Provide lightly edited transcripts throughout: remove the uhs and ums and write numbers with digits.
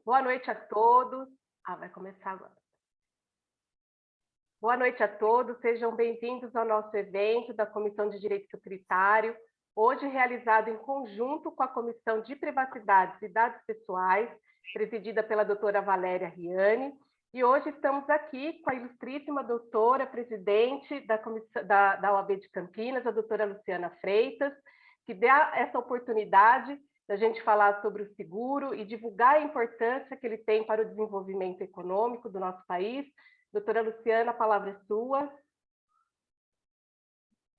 Boa noite a todos. Vai começar agora. Boa noite a todos, sejam bem-vindos ao nosso evento da Comissão de Direito Securitário, hoje realizado em conjunto com a Comissão de Privacidades e Dados Pessoais, presidida pela doutora Valéria Riani, e hoje estamos aqui com a ilustríssima doutora presidente da OAB de Campinas, a doutora Luciana Freitas, que dá essa oportunidade da gente falar sobre o seguro e divulgar a importância que ele tem para o desenvolvimento econômico do nosso país. Doutora Luciana, a palavra é sua.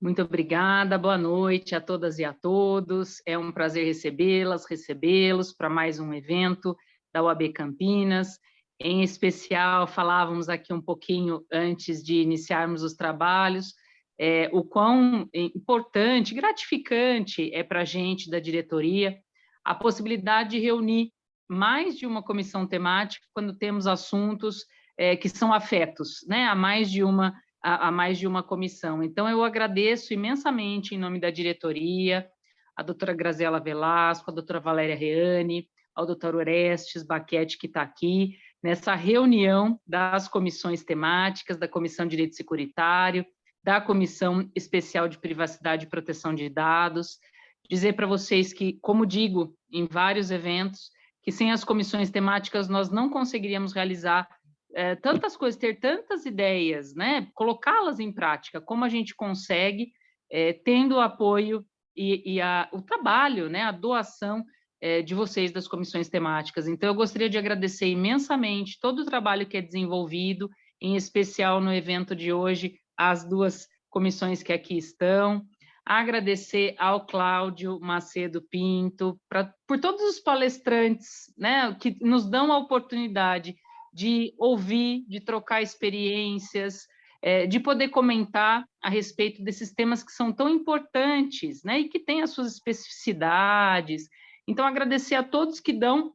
Muito obrigada, boa noite a todas e a todos. É um prazer recebê-los para mais um evento da OAB Campinas. Em especial, falávamos aqui um pouquinho antes de iniciarmos os trabalhos, o quão importante, gratificante é para a gente da diretoria a possibilidade de reunir mais de uma comissão temática quando temos assuntos que são afetos, né, a mais de uma comissão. Então, eu agradeço imensamente em nome da diretoria, a doutora Graziela Velasco, a doutora Valéria Reani, ao doutor Orestes Baquete, que está aqui, nessa reunião das comissões temáticas, da Comissão de Direito Securitário, da Comissão Especial de Privacidade e Proteção de Dados, dizer para vocês que, como digo em vários eventos, que sem as comissões temáticas nós não conseguiríamos realizar tantas coisas, ter tantas ideias, né? Colocá-las em prática, como a gente consegue, tendo o apoio e o trabalho, né? A doação de vocês das comissões temáticas. Então, eu gostaria de agradecer imensamente todo o trabalho que é desenvolvido, em especial no evento de hoje, as duas comissões que aqui estão, agradecer ao Cláudio Macedo Pinto, por todos os palestrantes, né, que nos dão a oportunidade de ouvir, de trocar experiências, de poder comentar a respeito desses temas que são tão importantes, né, e que têm as suas especificidades. Então, agradecer a todos que dão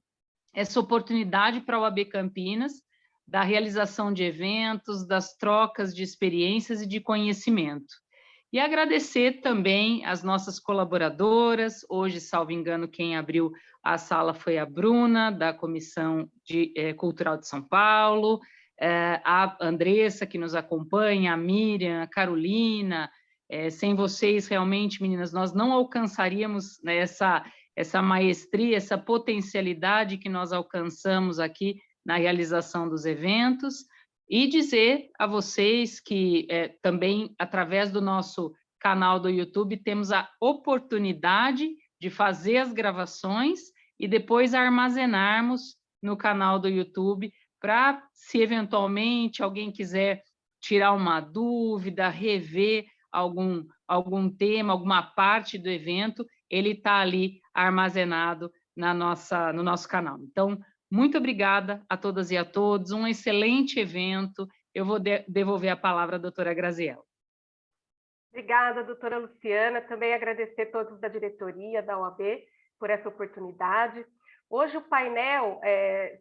essa oportunidade para a OAB Campinas, da realização de eventos, das trocas de experiências e de conhecimento. E agradecer também as nossas colaboradoras. Hoje, salvo engano, quem abriu a sala foi a Bruna, da Comissão Cultural de São Paulo, a Andressa, que nos acompanha, a Miriam, a Carolina. Sem vocês, realmente, meninas, nós não alcançaríamos, né, essa maestria, essa potencialidade que nós alcançamos aqui na realização dos eventos. E dizer a vocês que também, através do nosso canal do YouTube, temos a oportunidade de fazer as gravações e depois armazenarmos no canal do YouTube para, se eventualmente alguém quiser tirar uma dúvida, rever algum tema, alguma parte do evento, ele está ali armazenado no nosso canal. Então, muito obrigada a todas e a todos, um excelente evento. Eu vou devolver a palavra à doutora Graziela. Obrigada, doutora Luciana. Também agradecer a todos da diretoria da OAB por essa oportunidade. Hoje o painel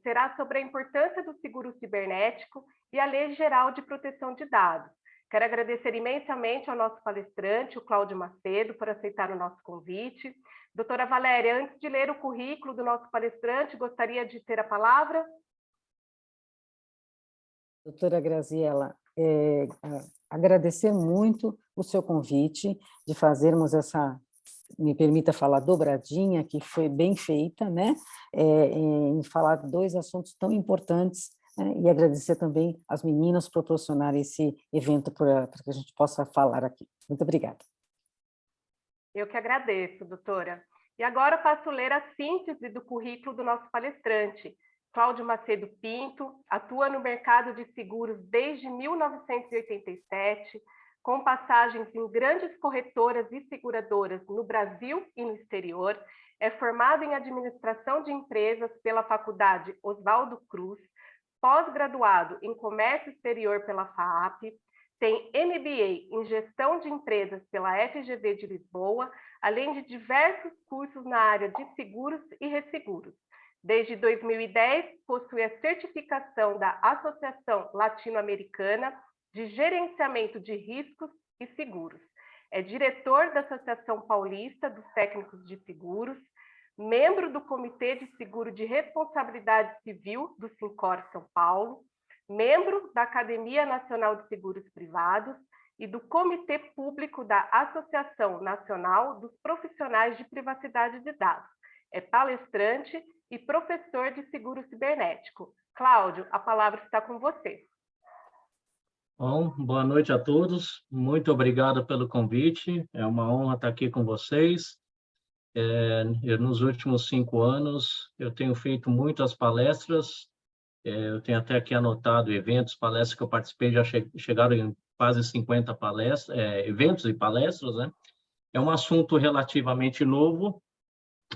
será sobre a importância do seguro cibernético e a Lei Geral de Proteção de Dados. Quero agradecer imensamente ao nosso palestrante, o Cláudio Macedo, por aceitar o nosso convite. Doutora Valéria, antes de ler o currículo do nosso palestrante, gostaria de ter a palavra. Doutora Graziela, agradecer muito o seu convite de fazermos essa, me permita falar, dobradinha, que foi bem feita, né? Em falar dois assuntos tão importantes, né? E agradecer também às meninas por proporcionar esse evento para que a gente possa falar aqui. Muito obrigada. Eu que agradeço, doutora. E agora passo a ler a síntese do currículo do nosso palestrante. Cláudio Macedo Pinto atua no mercado de seguros desde 1987, com passagens em grandes corretoras e seguradoras no Brasil e no exterior. É formado em administração de empresas pela Faculdade Oswaldo Cruz, pós-graduado em comércio exterior pela FAAP, tem MBA em gestão de empresas pela FGV de Lisboa, além de diversos cursos na área de seguros e resseguros. Desde 2010, possui a certificação da Associação Latino-Americana de Gerenciamento de Riscos e Seguros. É diretor da Associação Paulista dos Técnicos de Seguros, membro do Comitê de Seguro de Responsabilidade Civil do Sincor São Paulo, membro da Academia Nacional de Seguros Privados e do Comitê Público da Associação Nacional dos Profissionais de Privacidade de Dados. É palestrante e professor de seguro cibernético. Cláudio, a palavra está com você. Bom, boa noite a todos. Muito obrigado pelo convite. É uma honra estar aqui com vocês. Nos últimos 5 anos, eu tenho feito muitas palestras. Eu tenho até aqui anotado eventos, palestras que eu participei, já chegaram em quase 50 palestras, eventos e palestras, né? É um assunto relativamente novo,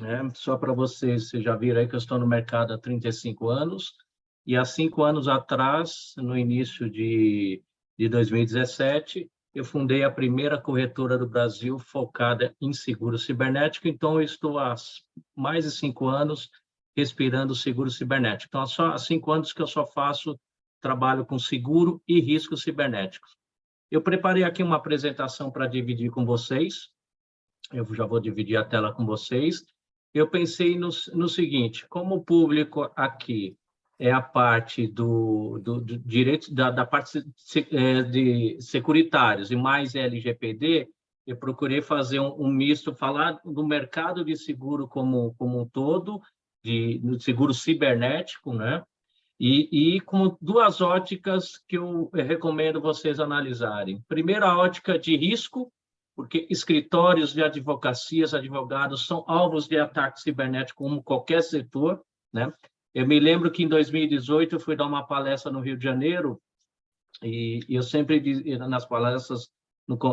né? Só para vocês já viram aí que eu estou no mercado há 35 anos, e há 5 anos atrás, no início de 2017, eu fundei a primeira corretora do Brasil focada em seguro cibernético, então eu estou há mais de 5 anos respirando seguro cibernético. Então, há 5 anos que eu só faço trabalho com seguro e riscos cibernéticos. Eu preparei aqui uma apresentação para dividir com vocês. Eu já vou dividir a tela com vocês. Eu pensei no seguinte: como o público aqui é a parte do direito, da parte de securitários e mais LGPD, eu procurei fazer um misto, falar do mercado de seguro como um todo, do seguro cibernético, né? E com 2 óticas que eu recomendo vocês analisarem. Primeiro, a ótica de risco, porque escritórios de advocacias, advogados, são alvos de ataque cibernético como qualquer setor, né? Eu me lembro que em 2018 eu fui dar uma palestra no Rio de Janeiro e eu sempre dizia nas palestras,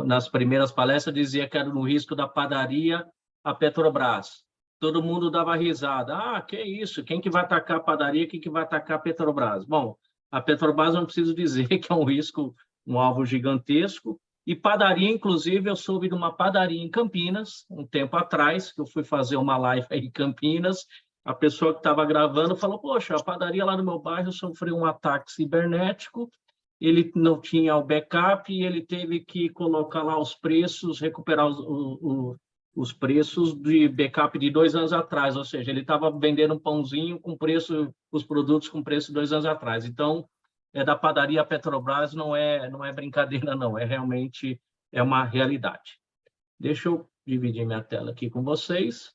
nas primeiras palestras, dizia que era no risco da padaria a Petrobras. Todo mundo dava risada. Ah, que isso? Quem que vai atacar a padaria? Quem que vai atacar a Petrobras? Bom, a Petrobras não preciso dizer que é um risco, um alvo gigantesco. E padaria, inclusive, eu soube de uma padaria em Campinas, um tempo atrás, que eu fui fazer uma live aí em Campinas. A pessoa que estava gravando falou: poxa, a padaria lá no meu bairro sofreu um ataque cibernético, ele não tinha o backup e ele teve que colocar lá os preços, recuperar os preços de backup de 2 anos atrás, ou seja, ele estava vendendo um pãozinho com preço, os produtos com preço de 2 anos atrás. Então, da padaria Petrobras não é brincadeira, não, realmente uma realidade. Deixa eu dividir minha tela aqui com vocês.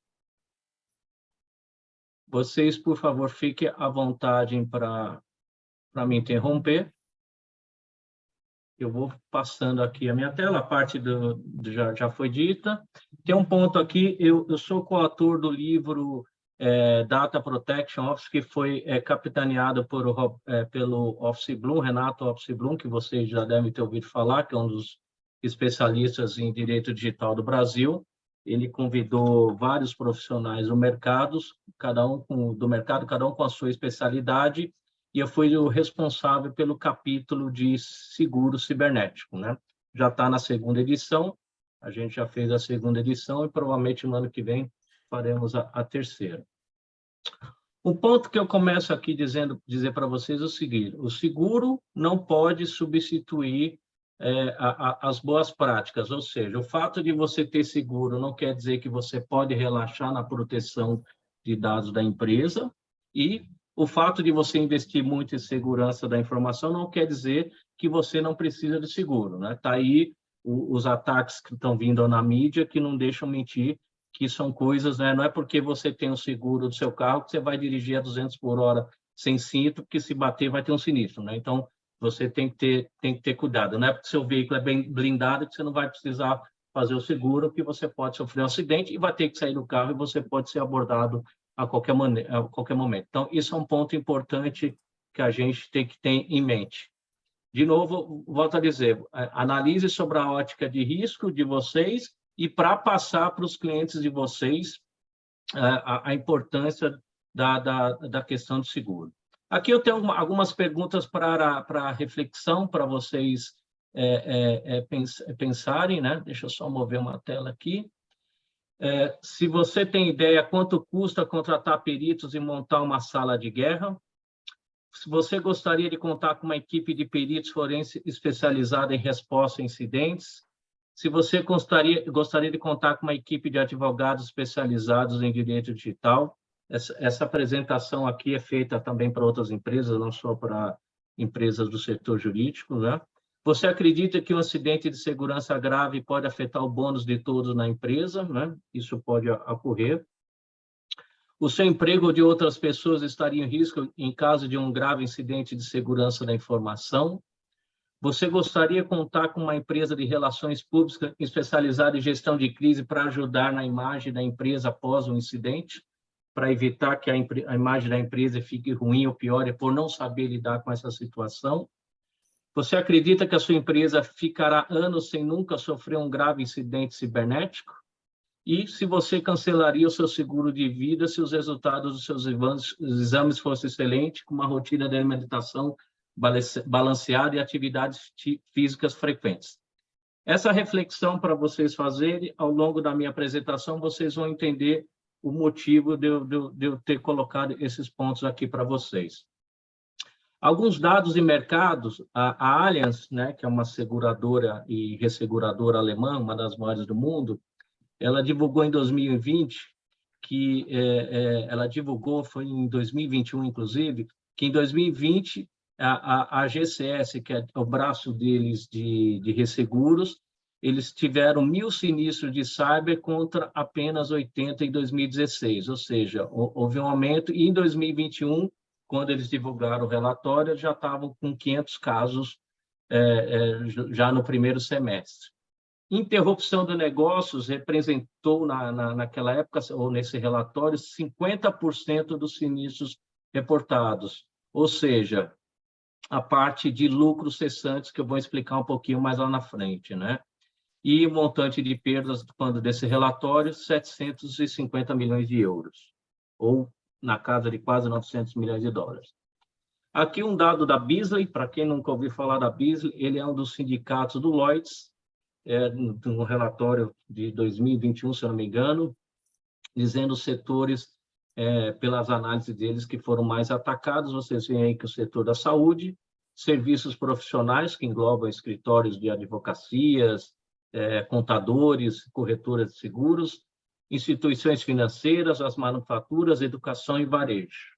Vocês, por favor, fiquem à vontade para me interromper. Eu vou passando aqui a minha tela, a parte já foi dita. Tem um ponto aqui, eu sou coautor do livro Data Protection Office, que foi capitaneado pelo Office Bloom, Renato Office Bloom, que vocês já devem ter ouvido falar, que é um dos especialistas em direito digital do Brasil. Ele convidou vários profissionais do mercado, cada um com a sua especialidade, e eu fui o responsável pelo capítulo de seguro cibernético, né? Já está na 2ª edição, a gente já fez a 2ª edição e provavelmente no ano que vem faremos a 3ª. O ponto que eu começo aqui dizer para vocês é o seguinte: o seguro não pode substituir as boas práticas, ou seja, o fato de você ter seguro não quer dizer que você pode relaxar na proteção de dados da empresa, e o fato de você investir muito em segurança da informação não quer dizer que você não precisa de seguro, né? Tá aí os ataques que estão vindo na mídia, que não deixam mentir, que são coisas, né? Não é porque você tem um seguro do seu carro que você vai dirigir a 200 por hora sem cinto, porque se bater vai ter um sinistro, né? Então, você tem que ter cuidado. Não é porque seu veículo é bem blindado que você não vai precisar fazer o seguro, que você pode sofrer um acidente e vai ter que sair do carro e você pode ser abordado a qualquer momento. Então, isso é um ponto importante que a gente tem que ter em mente. De novo, volto a dizer, analise sobre a ótica de risco de vocês e para passar para os clientes de vocês a importância da questão do seguro. Aqui eu tenho algumas perguntas para reflexão, para vocês pensarem, né? Deixa eu só mover uma tela aqui. Se você tem ideia quanto custa contratar peritos e montar uma sala de guerra, se você gostaria de contar com uma equipe de peritos forenses especializada em resposta a incidentes, se você gostaria de contar com uma equipe de advogados especializados em direito digital. Essa apresentação aqui é feita também para outras empresas, não só para empresas do setor jurídico, né? Você acredita que um acidente de segurança grave pode afetar o bônus de todos na empresa, né? Isso pode ocorrer. O seu emprego ou de outras pessoas estaria em risco em caso de um grave incidente de segurança da informação. Você gostaria de contar com uma empresa de relações públicas especializada em gestão de crise para ajudar na imagem da empresa após um incidente, para evitar que a imagem da empresa fique ruim ou pior por não saber lidar com essa situação? Você acredita que a sua empresa ficará anos sem nunca sofrer um grave incidente cibernético? E se você cancelaria o seu seguro de vida se os resultados dos seus exames fossem excelentes, com uma rotina de alimentação balanceada e atividades físicas frequentes? Essa reflexão para vocês fazerem, ao longo da minha apresentação, vocês vão entender o motivo de eu ter colocado esses pontos aqui para vocês. Alguns dados de mercados, a Allianz, né, que é uma seguradora e resseguradora alemã, uma das maiores do mundo, ela divulgou em 2020 que foi em 2021, inclusive, que em 2020 a GCS, que é o braço deles de resseguros, eles tiveram 1.000 sinistros de cyber contra apenas 80 em 2016, ou seja, houve um aumento, e em 2021, quando eles divulgaram o relatório, já estavam com 500 casos já no primeiro semestre. Interrupção de negócios representou, naquela época, ou nesse relatório, 50% dos sinistros reportados, ou seja, a parte de lucros cessantes, que eu vou explicar um pouquinho mais lá na frente, né? E o montante de perdas, quando desse relatório, 750 milhões de euros, ou na casa de quase 900 milhões de dólares. Aqui um dado da Beazley, para quem nunca ouviu falar da Beazley, ele é um dos sindicatos do Lloyds, no relatório de 2021, se eu não me engano, dizendo os setores, pelas análises deles, que foram mais atacados. Vocês veem aí que o setor da saúde, serviços profissionais, que englobam escritórios de advocacias, contadores, corretoras de seguros, instituições financeiras, as manufaturas, educação e varejo.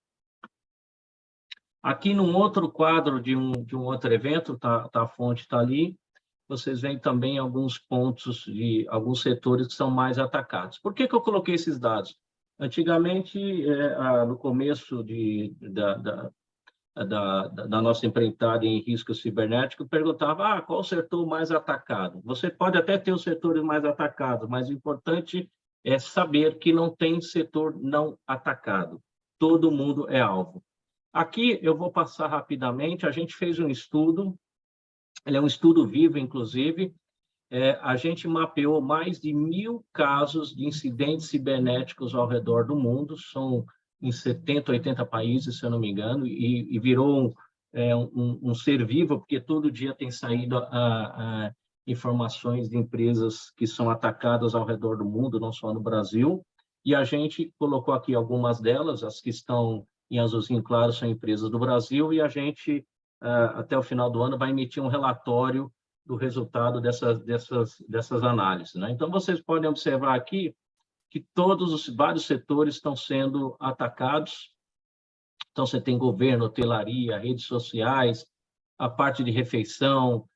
Aqui, num outro quadro de um outro evento, a fonte está ali, vocês veem também alguns pontos de alguns setores que são mais atacados. Por que eu coloquei esses dados? Antigamente, no começo da nossa empreitada em risco cibernético, perguntava qual o setor mais atacado. Você pode até ter os setores mais atacados, mas o importante é saber que não tem setor não atacado. Todo mundo é alvo. Aqui eu vou passar rapidamente. A gente fez um estudo, ele é um estudo vivo, inclusive. A gente mapeou mais de 1.000 casos de incidentes cibernéticos ao redor do mundo, são em 70, 80 países, se eu não me engano, e virou um ser vivo, porque todo dia tem saído informações de empresas que são atacadas ao redor do mundo, não só no Brasil, e a gente colocou aqui algumas delas, as que estão em azulzinho claro são empresas do Brasil, e a gente, até o final do ano, vai emitir um relatório do resultado dessas análises, né? Então, vocês podem observar aqui que todos os vários setores estão sendo atacados. Então, você tem governo, hotelaria, redes sociais, a parte de refeição,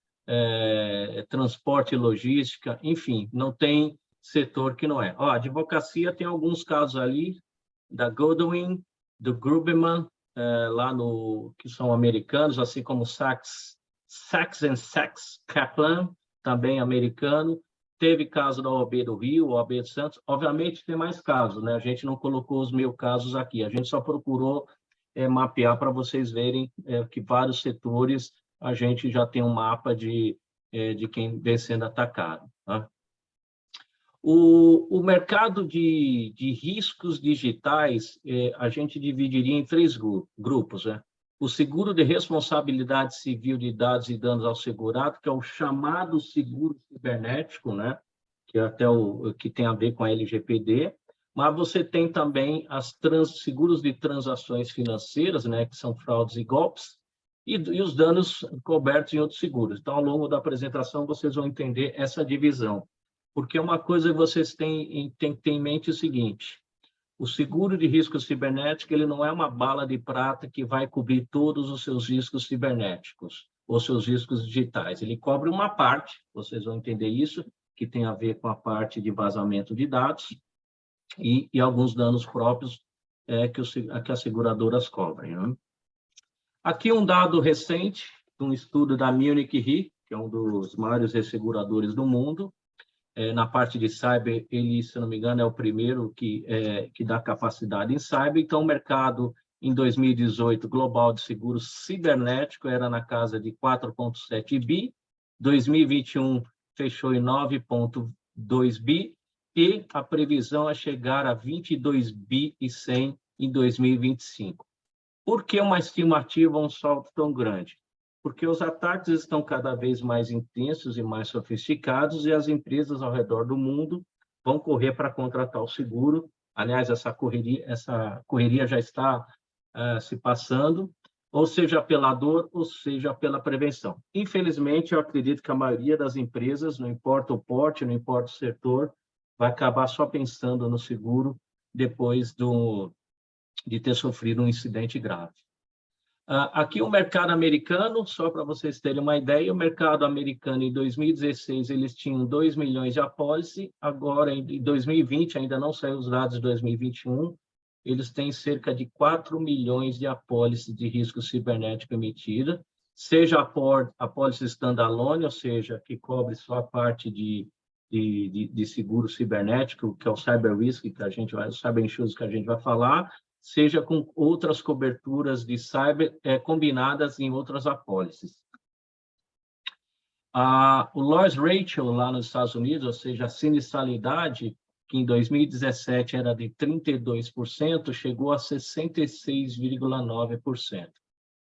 transporte e logística, enfim, não tem setor que não é. A advocacia tem alguns casos ali, da Goldwyn, do Gruberman, que são americanos, assim como Sachs Kaplan, também americano. Teve caso da OAB do Rio, OAB de Santos. Obviamente, tem mais casos, né? A gente não colocou os 1.000 casos aqui. A gente só procurou mapear para vocês verem que vários setores a gente já tem um mapa de quem vem sendo atacado. Tá? O mercado de riscos digitais, a gente dividiria em 3 grupos, né? O seguro de responsabilidade civil de dados e danos ao segurado, que é o chamado seguro cibernético, né? Que é até que tem a ver com a LGPD, mas você tem também seguros de transações financeiras, né? Que são fraudes e golpes, e os danos cobertos em outros seguros. Então, ao longo da apresentação, vocês vão entender essa divisão. Porque uma coisa que vocês têm que ter em mente é o seguinte: o seguro de risco cibernético ele não é uma bala de prata que vai cobrir todos os seus riscos cibernéticos ou seus riscos digitais. Ele cobre uma parte, vocês vão entender isso, que tem a ver com a parte de vazamento de dados e alguns danos próprios que as seguradoras cobrem. Né? Aqui um dado recente, um estudo da Munich Re, que é um dos maiores resseguradores do mundo. Na parte de cyber, ele, se não me engano, é o primeiro que dá capacidade em cyber. Então, o mercado, em 2018, global de seguros cibernético era na casa de 4,7 bi. 2021 fechou em 9,2 bi. E a previsão é chegar a 22 bi e 100 em 2025. Por que uma estimativa, um salto tão grande? Porque os ataques estão cada vez mais intensos e mais sofisticados e as empresas ao redor do mundo vão correr para contratar o seguro. Aliás, essa correria já está se passando, ou seja pela dor, ou seja pela prevenção. Infelizmente, eu acredito que a maioria das empresas, não importa o porte, não importa o setor, vai acabar só pensando no seguro depois de ter sofrido um incidente grave. Aqui o mercado americano, só para vocês terem uma ideia, o mercado americano em 2016 eles tinham 2 milhões de apólice, agora em 2020, ainda não saiu os dados de 2021, eles têm cerca de 4 milhões de apólices de risco cibernético emitida, seja a apólice standalone, ou seja, que cobre só a parte de seguro cibernético, que é o cyber risk, que a gente vai, o cyber insurance que a gente vai falar, seja com outras coberturas de cyber combinadas em outras apólices. O loss ratio lá nos Estados Unidos, ou seja, a sinistralidade, que em 2017 era de 32%, chegou a 66,9%.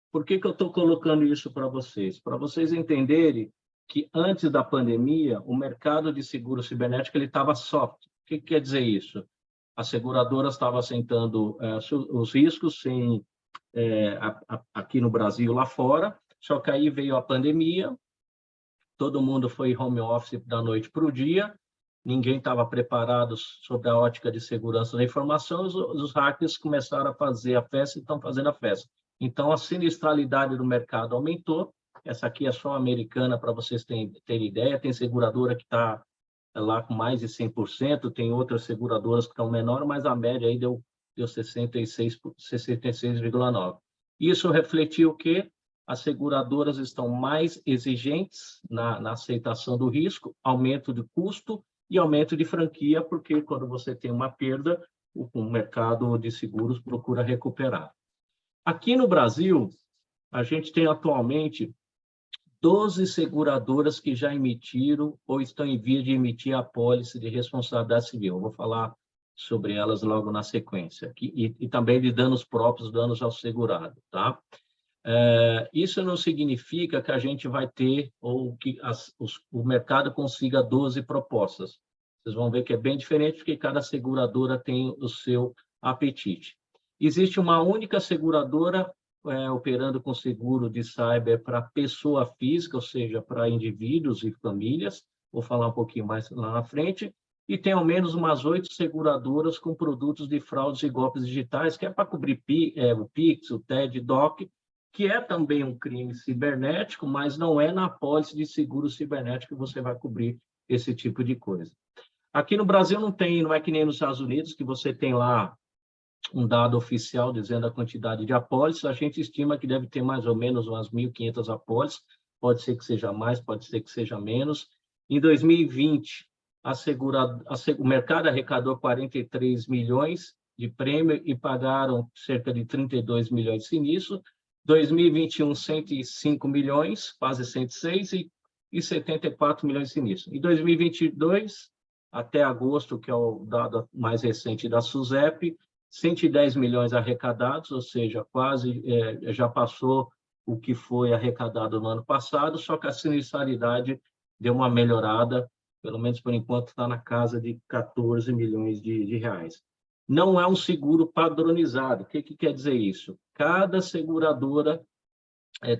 Por que eu estou colocando isso para vocês? Para vocês entenderem que antes da pandemia, o mercado de seguro cibernético estava soft. O que quer dizer isso? As seguradoras estavam assentando os riscos aqui no Brasil, lá fora, só que aí veio a pandemia, todo mundo foi home office da noite para o dia, ninguém estava preparado sobre a ótica de segurança da informação, os hackers começaram a fazer a festa e estão fazendo a festa. Então, a sinistralidade do mercado aumentou, essa aqui é só americana, para vocês terem ideia, tem seguradora que está lá com mais de 100%, tem outras seguradoras que estão menor, mas a média aí deu 66,9%. Isso refletiu que as seguradoras estão mais exigentes na aceitação do risco, aumento de custo e aumento de franquia, porque quando você tem uma perda, o mercado de seguros procura recuperar. Aqui no Brasil, a gente tem atualmente 12 seguradoras que já emitiram ou estão em via de emitir a apólice de responsabilidade civil. Eu vou falar sobre elas logo na sequência. E também de danos próprios, danos ao segurado. Tá? Isso não significa que a gente vai ter ou que o mercado consiga 12 propostas. Vocês vão ver que é bem diferente, porque cada seguradora tem o seu apetite. Existe uma única seguradora operando com seguro de cyber para pessoa física, ou seja, para indivíduos e famílias, vou falar um pouquinho mais lá na frente, e tem ao menos umas 8 seguradoras com produtos de fraudes e golpes digitais, que é para cobrir o Pix, o TED, DOC, que é também um crime cibernético, mas não é na apólice de seguro cibernético que você vai cobrir esse tipo de coisa. Aqui no Brasil não é que nem nos Estados Unidos, que você tem lá um dado oficial dizendo a quantidade de apólices, a gente estima que deve ter mais ou menos umas 1.500 apólices, pode ser que seja mais, pode ser que seja menos. Em 2020, o mercado arrecadou 43 milhões de prêmio e pagaram cerca de 32 milhões de sinistro. 2021, 105 milhões, quase 106, e 74 milhões de sinistro. Em 2022, até agosto, que é o dado mais recente da SUSEP, 110 milhões arrecadados, ou seja, quase já passou o que foi arrecadado no ano passado, só que a sinistralidade deu uma melhorada, pelo menos por enquanto está na casa de 14 milhões de reais. Não é um seguro padronizado. O que quer dizer isso? Cada seguradora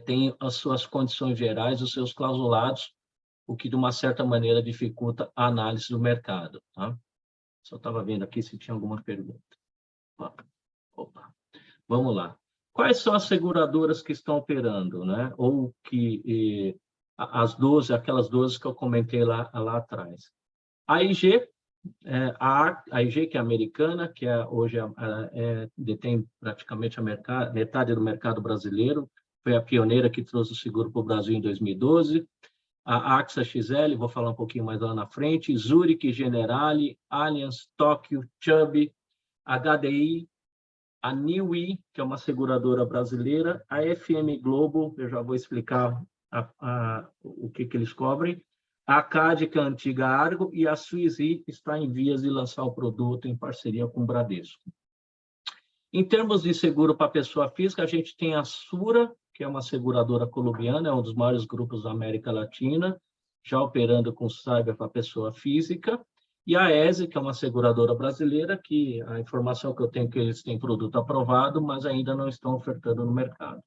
tem as suas condições gerais, os seus clausulados, o que, de uma certa maneira, dificulta a análise do mercado. Tá? Só estava vendo aqui se tinha alguma pergunta. Opa. Vamos lá. Quais são as seguradoras que estão operando, né? Ou que as 12, aquelas 12 que eu comentei lá atrás. A IG, a IG, que é americana, que hoje detém praticamente metade do mercado brasileiro, foi a pioneira que trouxe o seguro para o Brasil em 2012. A AXA XL, vou falar um pouquinho mais lá na frente, Zurich, Generali, Allianz, Tóquio, Chubb, HDI, a Niue, que é uma seguradora brasileira, a FM Global, eu já vou explicar o que eles cobrem, a CAD, que é a antiga Argo, e a Suizy está em vias de lançar o produto em parceria com o Bradesco. Em termos de seguro para pessoa física, a gente tem a Sura, que é uma seguradora colombiana, é um dos maiores grupos da América Latina, já operando com cyber para pessoa física, e a ESE, que é uma seguradora brasileira, que a informação que eu tenho é que eles têm produto aprovado, mas ainda não estão ofertando no mercado.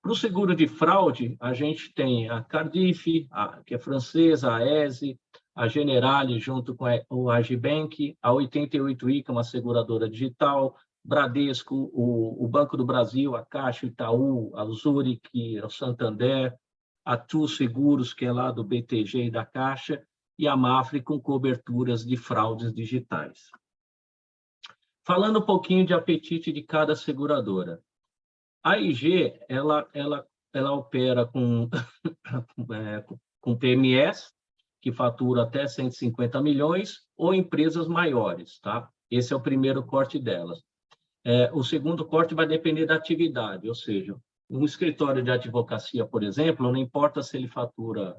Para o seguro de fraude, a gente tem a Cardiff, que é francesa, a ESE, a Generali, junto com o Agibank, a 88i, que é uma seguradora digital, Bradesco, o Banco do Brasil, a Caixa, o Itaú, a Zurich, o Santander, a Tu Seguros, que é lá do BTG e da Caixa, e a Mafre, com coberturas de fraudes digitais. Falando um pouquinho de apetite de cada seguradora. A IG, ela opera com PMS, que fatura até 150 milhões, ou empresas maiores, tá? Esse é o primeiro corte delas. O segundo corte vai depender da atividade, ou seja, um escritório de advocacia, por exemplo, não importa se ele fatura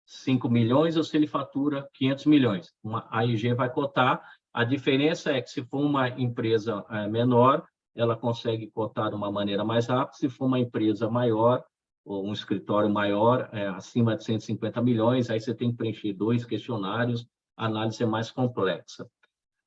5 milhões ou se ele fatura 500 milhões. A IG vai cotar, a diferença é que se for uma empresa menor, ela consegue cotar de uma maneira mais rápida, se for uma empresa maior, ou um escritório maior, acima de 150 milhões, aí você tem que preencher 2 questionários, a análise é mais complexa.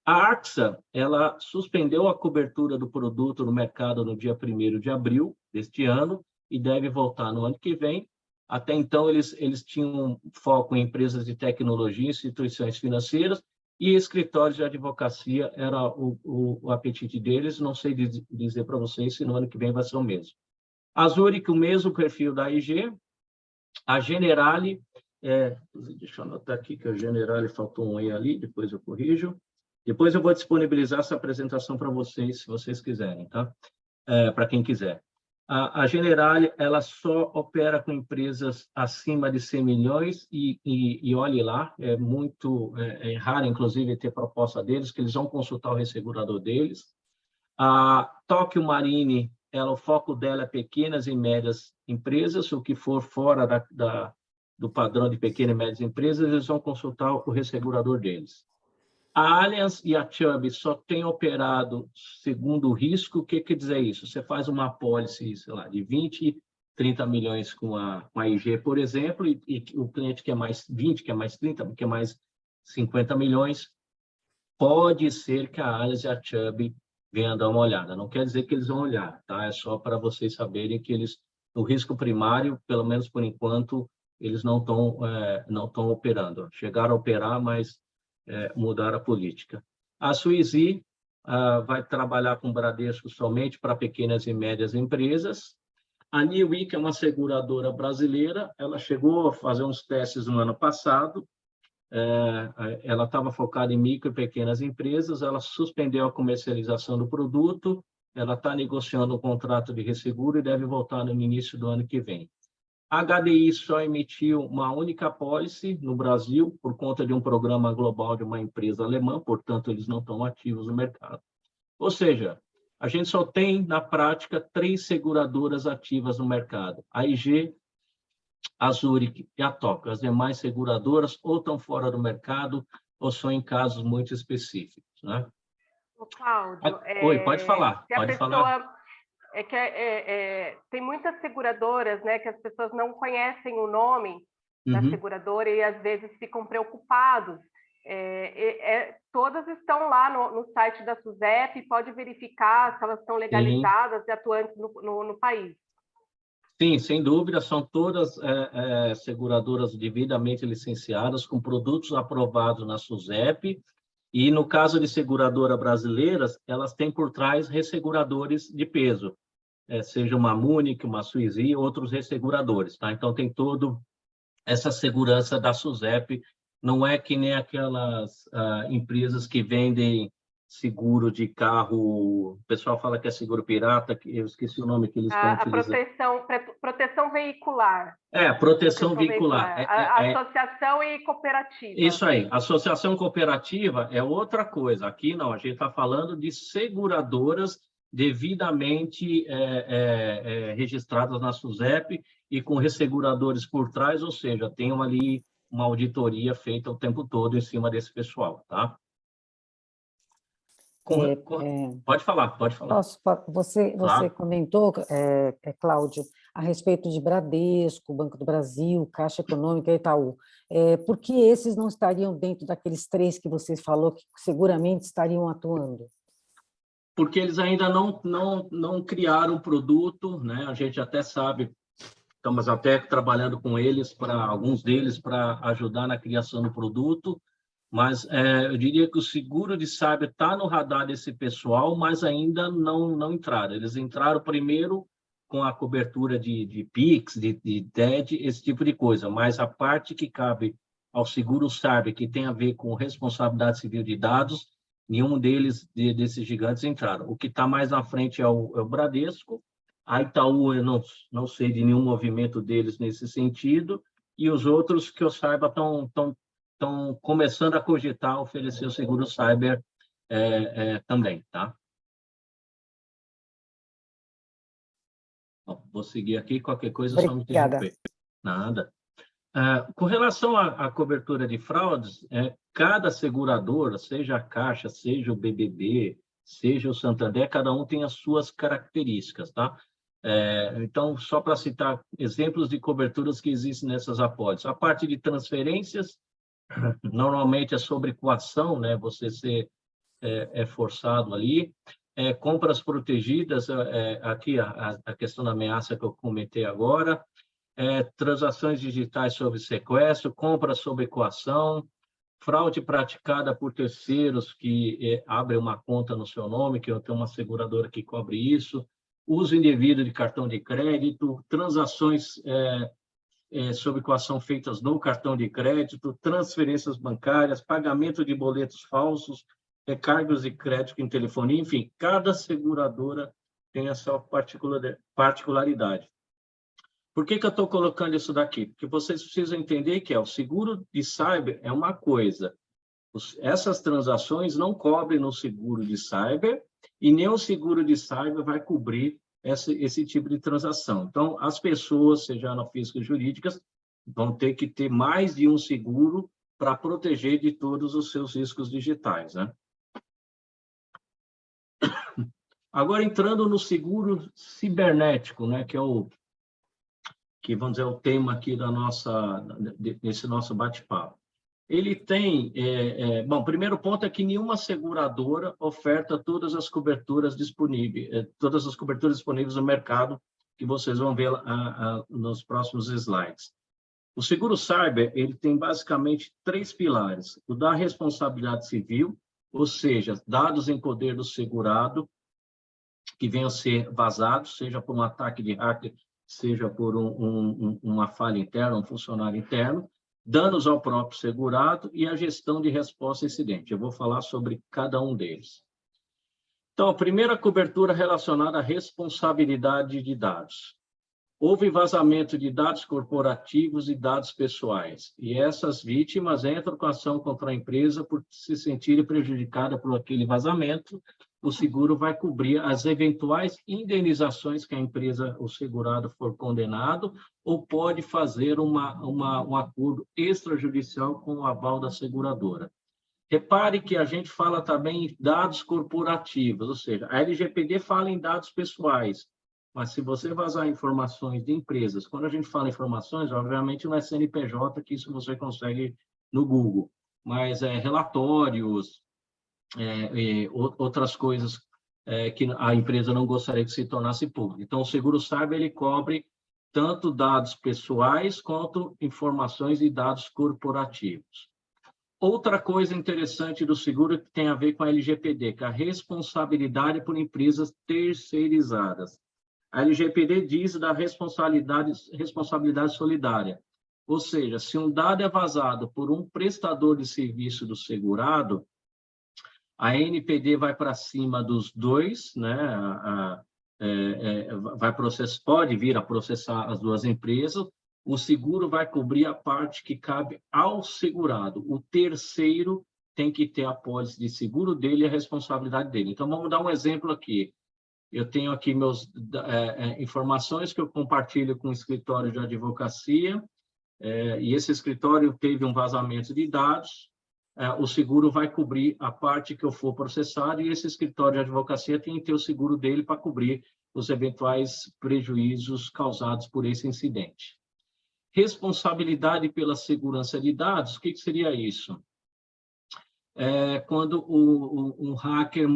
A AXA, ela suspendeu a cobertura do produto no mercado no dia 1º de abril deste ano e deve voltar no ano que vem. Até então, eles tinham foco em empresas de tecnologia, instituições financeiras, e escritórios de advocacia era o apetite deles. Não sei dizer para vocês se no ano que vem vai ser o mesmo. A Zurich, o mesmo perfil da IG. A Generali, deixa eu anotar aqui que a Generali faltou um E ali, depois eu corrijo. Depois eu vou disponibilizar essa apresentação para vocês, se vocês quiserem, tá? Para quem quiser. A Generali, ela só opera com empresas acima de 100 milhões e olhe lá, é raro, inclusive, ter proposta deles, que eles vão consultar o ressegurador deles. A Tóquio Marine, o foco dela é pequenas e médias empresas, o que for fora do padrão de pequenas e médias empresas, eles vão consultar o ressegurador deles. A Allianz e a Chubb só têm operado segundo o risco. O que quer dizer isso? Você faz uma apólice, sei lá, de 20, 30 milhões com a IG, por exemplo, e o cliente quer mais 20, quer mais 30, quer mais 50 milhões, pode ser que a Allianz e a Chubb venham dar uma olhada. Não quer dizer que eles vão olhar, tá? É só para vocês saberem que no risco primário, pelo menos por enquanto, eles não estão operando. Chegaram a operar, mas mudar a política. A Suizy vai trabalhar com Bradesco somente para pequenas e médias empresas. A Niue, que é uma seguradora brasileira, ela chegou a fazer uns testes no ano passado. Ela estava focada em micro e pequenas empresas, ela suspendeu a comercialização do produto, ela está negociando um contrato de resseguro e deve voltar no início do ano que vem. A HDI só emitiu uma única apólice no Brasil por conta de um programa global de uma empresa alemã, portanto, eles não estão ativos no mercado. Ou seja, a gente só tem, na prática, 3 seguradoras ativas no mercado: a IG, a Zurich e a Tóquio. As demais seguradoras ou estão fora do mercado ou são em casos muito específicos, né? Ô, Cláudio, Oi, pode falar. Pode falar. Tem muitas seguradoras, né, que as pessoas não conhecem o nome da seguradora e às vezes ficam preocupados. Todas estão lá no site da SUSEP, pode verificar se elas estão legalizadas e atuantes no país. Sim, sem dúvida, são todas seguradoras devidamente licenciadas, com produtos aprovados na SUSEP, e no caso de seguradoras brasileiras, elas têm por trás resseguradores de peso, seja uma Munich, uma Suizy, outros resseguradores, tá? Então, tem todo essa segurança da SUSEP, não é que nem aquelas empresas que vendem seguro de carro, o pessoal fala que é seguro pirata, que eu esqueci o nome que eles estão A utilizando. proteção veicular. Proteção veicular. Associação e cooperativa. Isso aí, associação cooperativa é outra coisa. Aqui não, a gente está falando de seguradoras devidamente registradas na SUSEP e com resseguradores por trás, ou seja, tem ali uma auditoria feita o tempo todo em cima desse pessoal, tá? Pode falar, pode falar. Você Claro. comentou, Cláudio, a respeito de Bradesco, Banco do Brasil, Caixa Econômica e Itaú. Por que esses não estariam dentro daqueles 3 que você falou que seguramente estariam atuando? Porque eles ainda não criaram o produto, né? A gente até sabe, estamos até trabalhando com eles, alguns deles, para ajudar na criação do produto, mas eu diria que o seguro de cyber está no radar desse pessoal, mas ainda não entraram. Eles entraram primeiro com a cobertura de PIX, de TED, esse tipo de coisa, mas a parte que cabe ao seguro cyber, que tem a ver com responsabilidade civil de dados, nenhum desses gigantes entraram. O que está mais na frente é o Bradesco, a Itaú eu não sei de nenhum movimento deles nesse sentido, e os outros que eu saiba estão começando a cogitar oferecer o seguro cyber também, tá? Bom, vou seguir aqui, qualquer coisa só me interromper. Nada. Com relação à cobertura de fraudes, cada seguradora, seja a Caixa, seja o BBB, seja o Santander, cada um tem as suas características, tá? Então, só para citar exemplos de coberturas que existem nessas apólices. A parte de transferências, normalmente é sobre coação, né? Você ser forçado ali. Compras protegidas, aqui a questão da ameaça que eu comentei agora, transações digitais sob sequestro, compra sob coação, fraude praticada por terceiros que abrem uma conta no seu nome, que eu tenho uma seguradora que cobre isso, uso indevido de cartão de crédito, transações sob coação feitas no cartão de crédito, transferências bancárias, pagamento de boletos falsos, recargos de crédito em telefonia, enfim, cada seguradora tem a sua particularidade. Por que eu estou colocando isso daqui? Porque vocês precisam entender que o seguro de cyber é uma coisa. Essas transações não cobrem no seguro de cyber e nem o seguro de cyber vai cobrir esse tipo de transação. Então, as pessoas, seja na física ou jurídicas, vão ter que ter mais de um seguro para proteger de todos os seus riscos digitais, né? Agora, entrando no seguro cibernético, né, que vamos dizer, o tema aqui desse nosso bate-papo. Ele tem... bom, o primeiro ponto é que nenhuma seguradora oferta todas as coberturas disponíveis no mercado, que vocês vão ver nos próximos slides. O seguro cyber, ele tem basicamente 3 pilares. O da responsabilidade civil, ou seja, dados em poder do segurado, que venham a ser vazados, seja por um ataque de hacker, seja por uma falha interna, um funcionário interno, danos ao próprio segurado e a gestão de resposta a incidente. Eu vou falar sobre cada um deles. Então, a primeira cobertura relacionada à responsabilidade de dados. Houve vazamento de dados corporativos e dados pessoais, e essas vítimas entram com ação contra a empresa por se sentirem prejudicadas por aquele vazamento. O seguro vai cobrir as eventuais indenizações que a empresa, o segurado, for condenado, ou pode fazer um acordo extrajudicial com o aval da seguradora. Repare que a gente fala também em dados corporativos, ou seja, a LGPD fala em dados pessoais, mas se você vazar informações de empresas, quando a gente fala em informações, obviamente não é CNPJ, que isso você consegue no Google, mas relatórios, outras coisas que a empresa não gostaria que se tornasse pública. Então, o seguro cyber, ele cobre tanto dados pessoais quanto informações e dados corporativos. Outra coisa interessante do seguro que tem a ver com a LGPD, que é a responsabilidade por empresas terceirizadas. A LGPD diz da responsabilidade solidária, ou seja, se um dado é vazado por um prestador de serviço do segurado, a NPD vai para cima dos dois, né? Pode vir a processar as duas empresas, o seguro vai cobrir a parte que cabe ao segurado, o terceiro tem que ter a pólice de seguro dele e a responsabilidade dele. Então, vamos dar um exemplo aqui. Eu tenho aqui informações que eu compartilho com o escritório de advocacia, e esse escritório teve um vazamento de dados, o seguro vai cobrir a parte que eu for processado, e esse escritório de advocacia tem que ter o seguro dele para cobrir os eventuais prejuízos causados por esse incidente. Responsabilidade pela segurança de dados, o que seria isso? Quando um hacker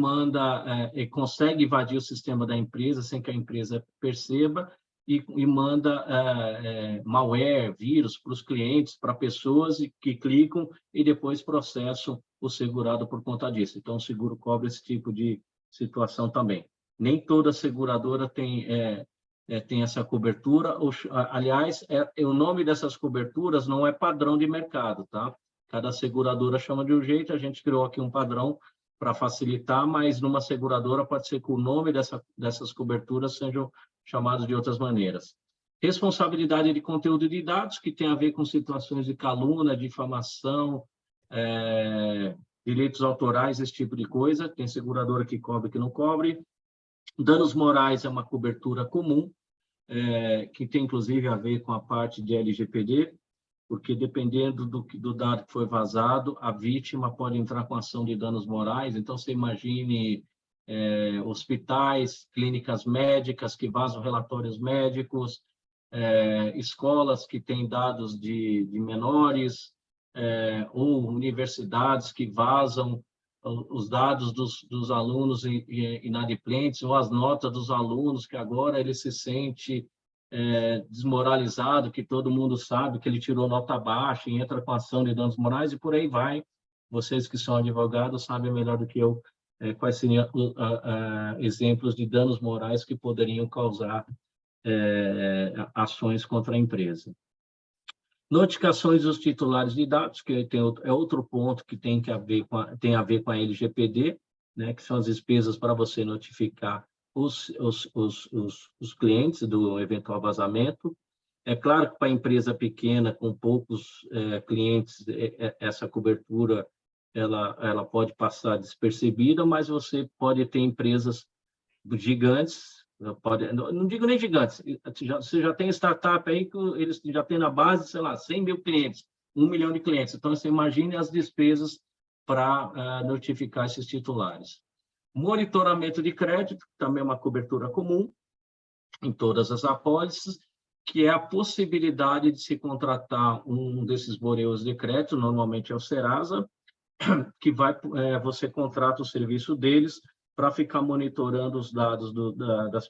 consegue invadir o sistema da empresa sem que a empresa perceba e manda malware, vírus para os clientes, para pessoas que clicam e depois processam o segurado por conta disso. Então, o seguro cobre esse tipo de situação também. Nem toda seguradora tem essa cobertura. Aliás, o nome dessas coberturas não é padrão de mercado, tá? Cada seguradora chama de um jeito, a gente criou aqui um padrão para facilitar, mas numa seguradora pode ser que o nome dessas coberturas sejam chamados de outras maneiras. Responsabilidade de conteúdo de dados, que tem a ver com situações de calúnia, difamação, direitos autorais, esse tipo de coisa. Tem seguradora que cobre, que não cobre. Danos morais é uma cobertura comum, que tem inclusive a ver com a parte de LGPD, porque dependendo do dado que foi vazado, a vítima pode entrar com ação de danos morais. Então, você imagine hospitais, clínicas médicas que vazam relatórios médicos, escolas que têm dados de menores, ou universidades que vazam os dados dos alunos inadimplentes, ou as notas dos alunos, que agora ele se sente desmoralizado, que todo mundo sabe que ele tirou nota baixa e entra com ação de danos morais, e por aí vai. Vocês que são advogados sabem melhor do que eu quais seriam exemplos de danos morais que poderiam causar ações contra a empresa. Notificações dos titulares de dados, que é outro ponto que tem a ver com a LGPD, né, que são as despesas para você notificar os clientes do eventual vazamento. É claro que para a empresa pequena, com poucos clientes, essa cobertura ela pode passar despercebida, mas você pode ter empresas gigantes, não digo nem gigantes, você já tem startup aí que eles já têm na base, sei lá, 100 mil clientes, 1 milhão de clientes. Então, você imagine as despesas para notificar esses titulares. Monitoramento de crédito, também é uma cobertura comum em todas as apólices, que é a possibilidade de se contratar um desses bureaus de crédito, normalmente é o Serasa, que você contrata o serviço deles para ficar monitorando os dados das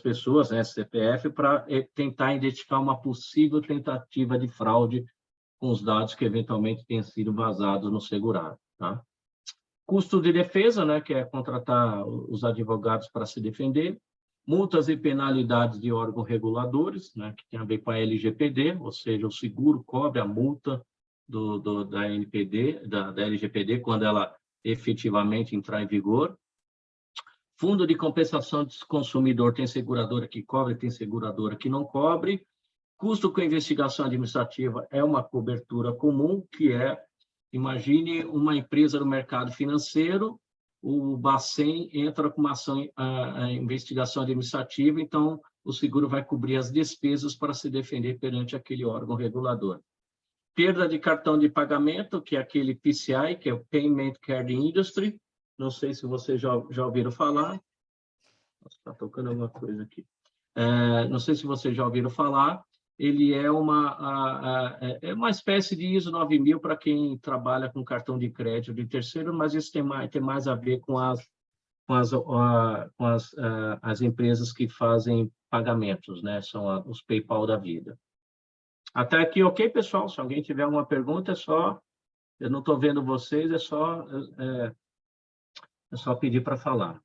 pessoas, né, CPF, para tentar identificar uma possível tentativa de fraude com os dados que eventualmente tenham sido vazados no segurado, tá? Custo de defesa, né, que é contratar os advogados para se defender. Multas e penalidades de órgãos reguladores, né, que tem a ver com a LGPD, ou seja, o seguro cobre a multa da NPD, da LGPD, quando ela efetivamente entrar em vigor. Fundo de compensação de consumidor, tem seguradora que cobre, tem seguradora que não cobre. Custo com investigação administrativa é uma cobertura comum, que imagine uma empresa no mercado financeiro, o Bacen entra com uma ação, a investigação administrativa, então o seguro vai cobrir as despesas para se defender perante aquele órgão regulador. Perda de cartão de pagamento, que é aquele PCI, que é o Payment Card Industry, não sei se vocês já ouviram falar. Está tocando alguma coisa aqui. Não sei se vocês já ouviram falar. Ele é uma espécie de ISO 9000 para quem trabalha com cartão de crédito de terceiro, mas isso tem mais a ver com as empresas que fazem pagamentos, né? São os PayPal da vida. Até aqui, ok, pessoal? Se alguém tiver alguma pergunta, eu não estou vendo vocês, é só pedir para falar.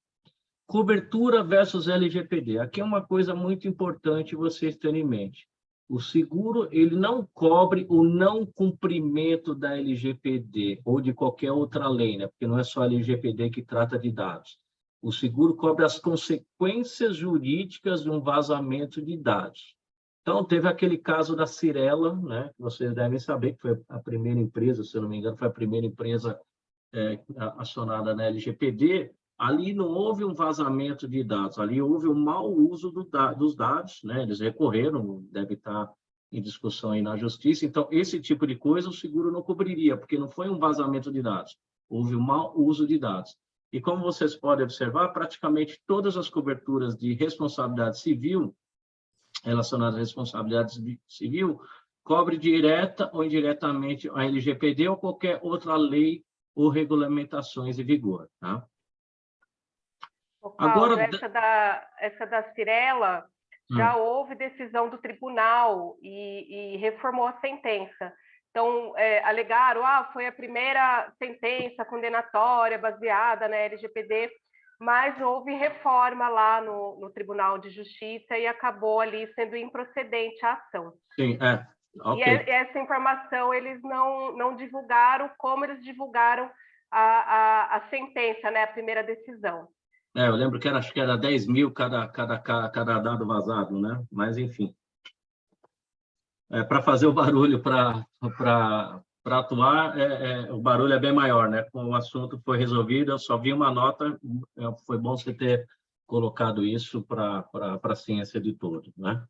Cobertura versus LGPD. Aqui é uma coisa muito importante vocês terem em mente. O seguro, ele não cobre o não cumprimento da LGPD ou de qualquer outra lei, né? Porque não é só a LGPD que trata de dados. O seguro cobre as consequências jurídicas de um vazamento de dados. Então, teve aquele caso da Cyrela, né? Que vocês devem saber, que foi a primeira empresa, se eu não me engano, foi a primeira empresa acionada na LGPD. Ali não houve um vazamento de dados, ali houve um mau uso dos dados, né? Eles recorreram, deve estar em discussão aí na justiça. Então, esse tipo de coisa o seguro não cobriria, porque não foi um vazamento de dados, houve um mau uso de dados. E como vocês podem observar, praticamente todas as coberturas de responsabilidade civil, relacionadas à responsabilidade civil, cobre direta ou indiretamente a LGPD ou qualquer outra lei ou regulamentações em vigor, tá? Cláudio, essa da Cyrela, já houve decisão do tribunal e reformou a sentença. Então, alegaram, foi a primeira sentença condenatória baseada na LGPD, mas houve reforma lá no Tribunal de Justiça e acabou ali sendo improcedente a ação. Sim, ok. E essa informação eles não divulgaram como eles divulgaram a sentença, né, a primeira decisão. Eu lembro que acho que era 10 mil cada dado vazado, né? Mas, enfim. Para fazer o barulho para atuar, o barulho é bem maior, né? O assunto foi resolvido, eu só vi uma nota, foi bom você ter colocado isso para a ciência de todo, né?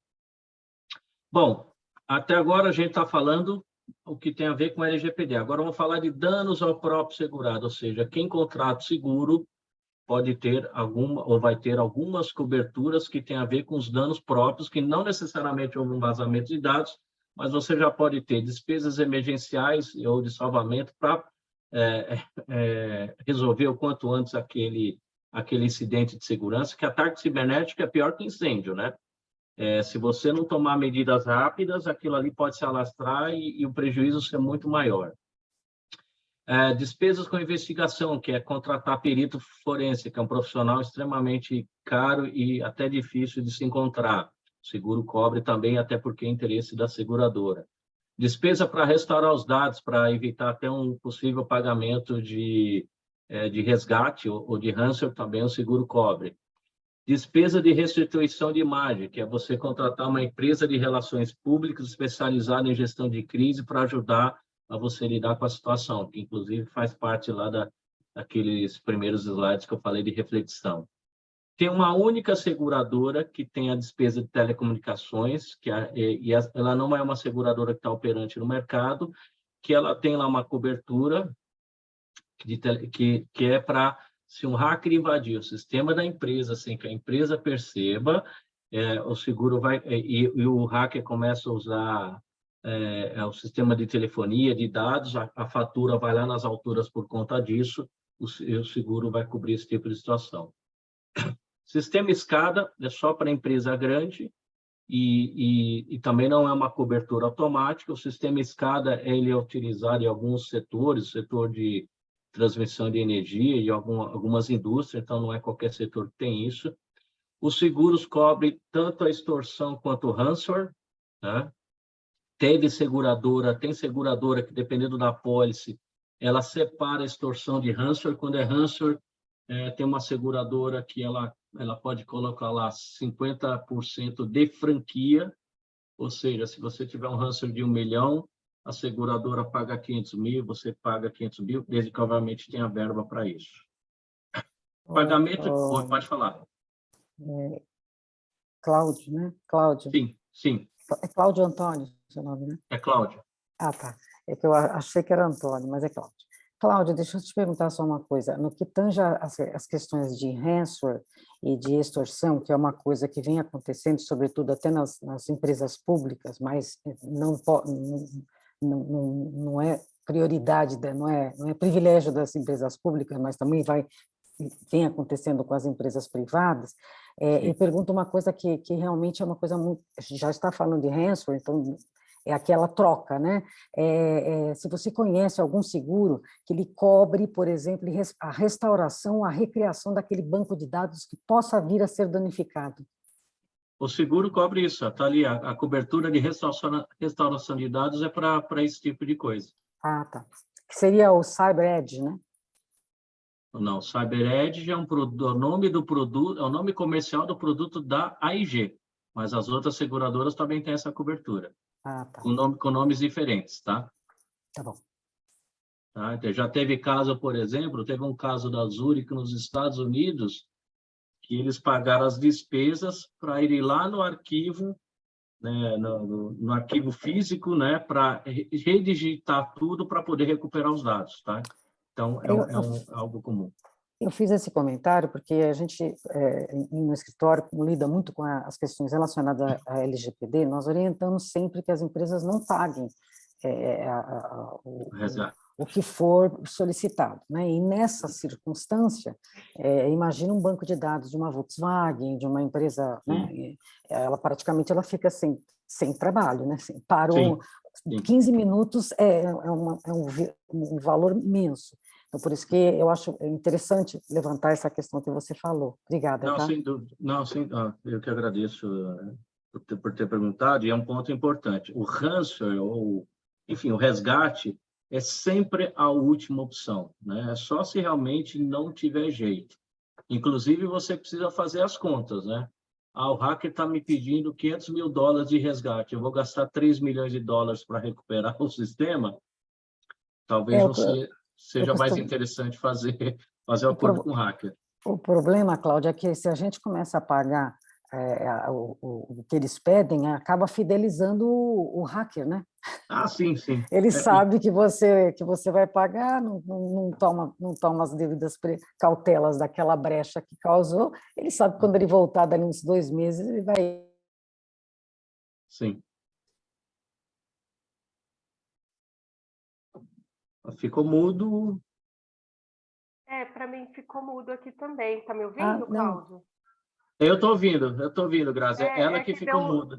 Bom, até agora a gente está falando o que tem a ver com a LGPD. Agora vamos falar de danos ao próprio segurado, ou seja, quem contrata seguro pode ter ou vai ter algumas coberturas que têm a ver com os danos próprios, que não necessariamente houve um vazamento de dados, mas você já pode ter despesas emergenciais ou de salvamento para resolver o quanto antes aquele incidente de segurança, que ataque cibernético é pior que incêndio, né? Se você não tomar medidas rápidas, aquilo ali pode se alastrar e o prejuízo ser muito maior. Despesas com investigação, que é contratar perito forense, que é um profissional extremamente caro e até difícil de se encontrar. O seguro cobre também, até porque é interesse da seguradora. Despesa para restaurar os dados, para evitar até um possível pagamento de resgate ou de ransom, também o seguro cobre. Despesa de restituição de imagem, que é você contratar uma empresa de relações públicas especializada em gestão de crise para ajudar a você lidar com a situação, que inclusive faz parte lá daqueles primeiros slides que eu falei de reflexão. Tem uma única seguradora que tem a despesa de telecomunicações, ela não é uma seguradora que está operante no mercado, que ela tem lá uma cobertura que é para, se um hacker invadir o sistema da empresa sem que a empresa perceba, o seguro vai... E o hacker começa a usar o sistema de telefonia, de dados, a fatura vai lá nas alturas por conta disso, o seguro vai cobrir esse tipo de situação. Sistema escada é só para empresa grande e também não é uma cobertura automática. O sistema escada ele é utilizado em alguns setores, o setor de transmissão de energia e algumas indústrias, então não é qualquer setor que tem isso. Os seguros cobrem tanto a extorsão quanto o ransomware, né? Tem seguradora que, dependendo da apólice, ela separa a extorsão de ransomware. Quando é ransomware, tem uma seguradora que ela pode colocar lá 50% de franquia, ou seja, se você tiver um ransomware de 1 milhão, a seguradora paga 500 mil, você paga 500 mil, desde que, obviamente, tenha verba para isso. Pagamento... Pode falar. Cláudio, né? Cláudio. Sim. É Cláudio Antônio, seu nome, né? É Cláudio. Ah, tá. É que eu achei que era Antônio, mas é Cláudio. Cláudio, deixa eu te perguntar só uma coisa. No que tange as questões de ransomware e de extorsão, que é uma coisa que vem acontecendo, sobretudo até nas empresas públicas, mas não é prioridade, não é privilégio das empresas públicas, mas também vai vem acontecendo com as empresas privadas, eu pergunto uma coisa que realmente é uma coisa muito... Já está falando de ransomware, então é aquela troca, né? Se você conhece algum seguro que ele cobre, por exemplo, a restauração, a recriação daquele banco de dados que possa vir a ser danificado. O seguro cobre isso, está ali, a cobertura de restauração de dados é para esse tipo de coisa. Ah, tá. Que seria o CyberEdge, né? Não, CyberEdge é o nome do produto, é o nome comercial do produto da AIG, mas as outras seguradoras também têm essa cobertura. Ah, tá. Com nomes diferentes, tá? Tá bom. Tá? Então, já teve caso, por exemplo, teve um caso da Zurich nos Estados Unidos, que eles pagaram as despesas para ir lá no arquivo, né, no arquivo físico, né, para redigitar tudo para poder recuperar os dados, tá? Então, algo comum. Eu fiz esse comentário porque a gente, no escritório, como lida muito com as questões relacionadas à LGPD, nós orientamos sempre que as empresas não paguem o que for solicitado, né? E nessa circunstância, imagina um banco de dados de uma Volkswagen, de uma empresa, né? Ela praticamente fica sem trabalho, né? Parou, sim. 15 minutos é um valor imenso. Então, por isso que eu acho interessante levantar essa questão que você falou. Obrigada. Não, tá? sem dúvida. Não, eu que agradeço por ter perguntado, e é um ponto importante. O ransomware, enfim, o resgate, é sempre a última opção, né? É só se realmente não tiver jeito. Inclusive, você precisa fazer as contas, né? O hacker está me pedindo $500 mil de resgate, eu vou gastar $3 milhões para recuperar o sistema? Talvez você... seja mais interessante fazer o acordo com o hacker. O problema, Cláudia, é que se a gente começa a pagar o que eles pedem, acaba fidelizando o hacker, né? Ah, sim, sim. Ele sabe que você vai pagar, não toma as devidas cautelas daquela brecha que causou, ele sabe que quando ele voltar dali uns 2 meses, ele vai... Sim. Ficou mudo. Para mim ficou mudo aqui também. Está me ouvindo, Cláudio? Eu estou ouvindo, Grazi. Ela que ficou muda.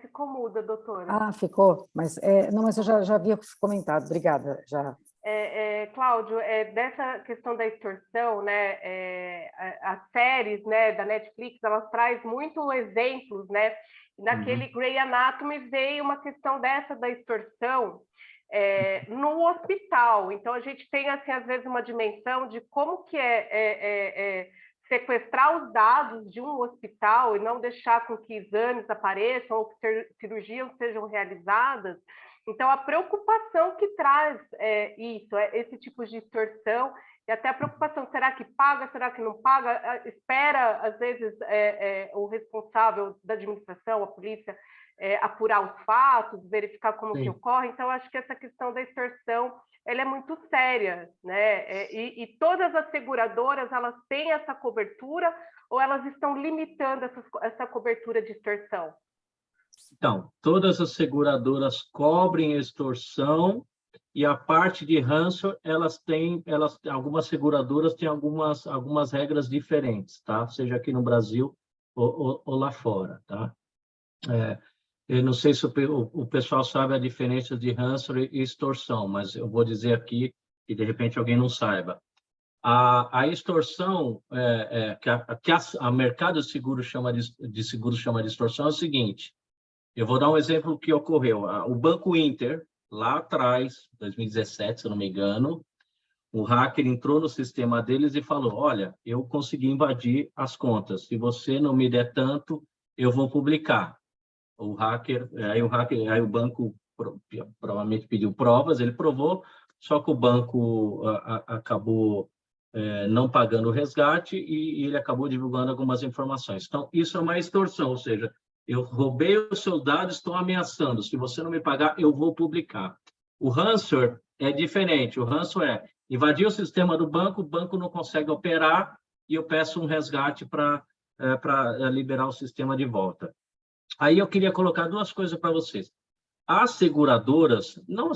Ficou muda, doutora. Ah, ficou. Mas eu já havia comentado. Obrigada. Já. Cláudio, dessa questão da extorsão, né? As séries, né, da Netflix, elas trazem muitos exemplos, né? Naquele Grey Anatomy veio uma questão dessa da extorsão no hospital. Então, a gente tem, assim, às vezes, uma dimensão de como que sequestrar os dados de um hospital e não deixar com que exames apareçam ou que cirurgias sejam realizadas. Então, a preocupação que traz esse tipo de extorsão, e até a preocupação, será que paga, será que não paga? Espera, às vezes, o responsável da administração, a polícia, apurar os fatos, verificar como que ocorre. Então, acho que essa questão da extorsão, ela é muito séria, né? E todas as seguradoras, elas têm essa cobertura ou elas estão limitando essa cobertura de extorsão? Então, todas as seguradoras cobrem extorsão e a parte de ransomware, algumas seguradoras têm algumas regras diferentes, tá? Seja aqui no Brasil ou lá fora, tá? Eu não sei se o pessoal sabe a diferença de ransomware e extorsão, mas eu vou dizer aqui e de repente alguém não saiba. A extorsão, que a mercado de seguros chama de extorsão, é o seguinte. Eu vou dar um exemplo que ocorreu. O Banco Inter, lá atrás, 2017, se eu não me engano, o hacker entrou no sistema deles e falou, olha, eu consegui invadir as contas. Se você não me der tanto, eu vou publicar. Aí o banco provavelmente pediu provas, ele provou, só que o banco acabou não pagando o resgate e ele acabou divulgando algumas informações. Então, isso é uma extorsão, ou seja, eu roubei o seu dado, estou ameaçando. Se você não me pagar, eu vou publicar. O ransomware é diferente. O ransomware é invadir o sistema do banco, o banco não consegue operar e eu peço um resgate para liberar o sistema de volta. Aí eu queria colocar 2 coisas para vocês. As seguradoras, não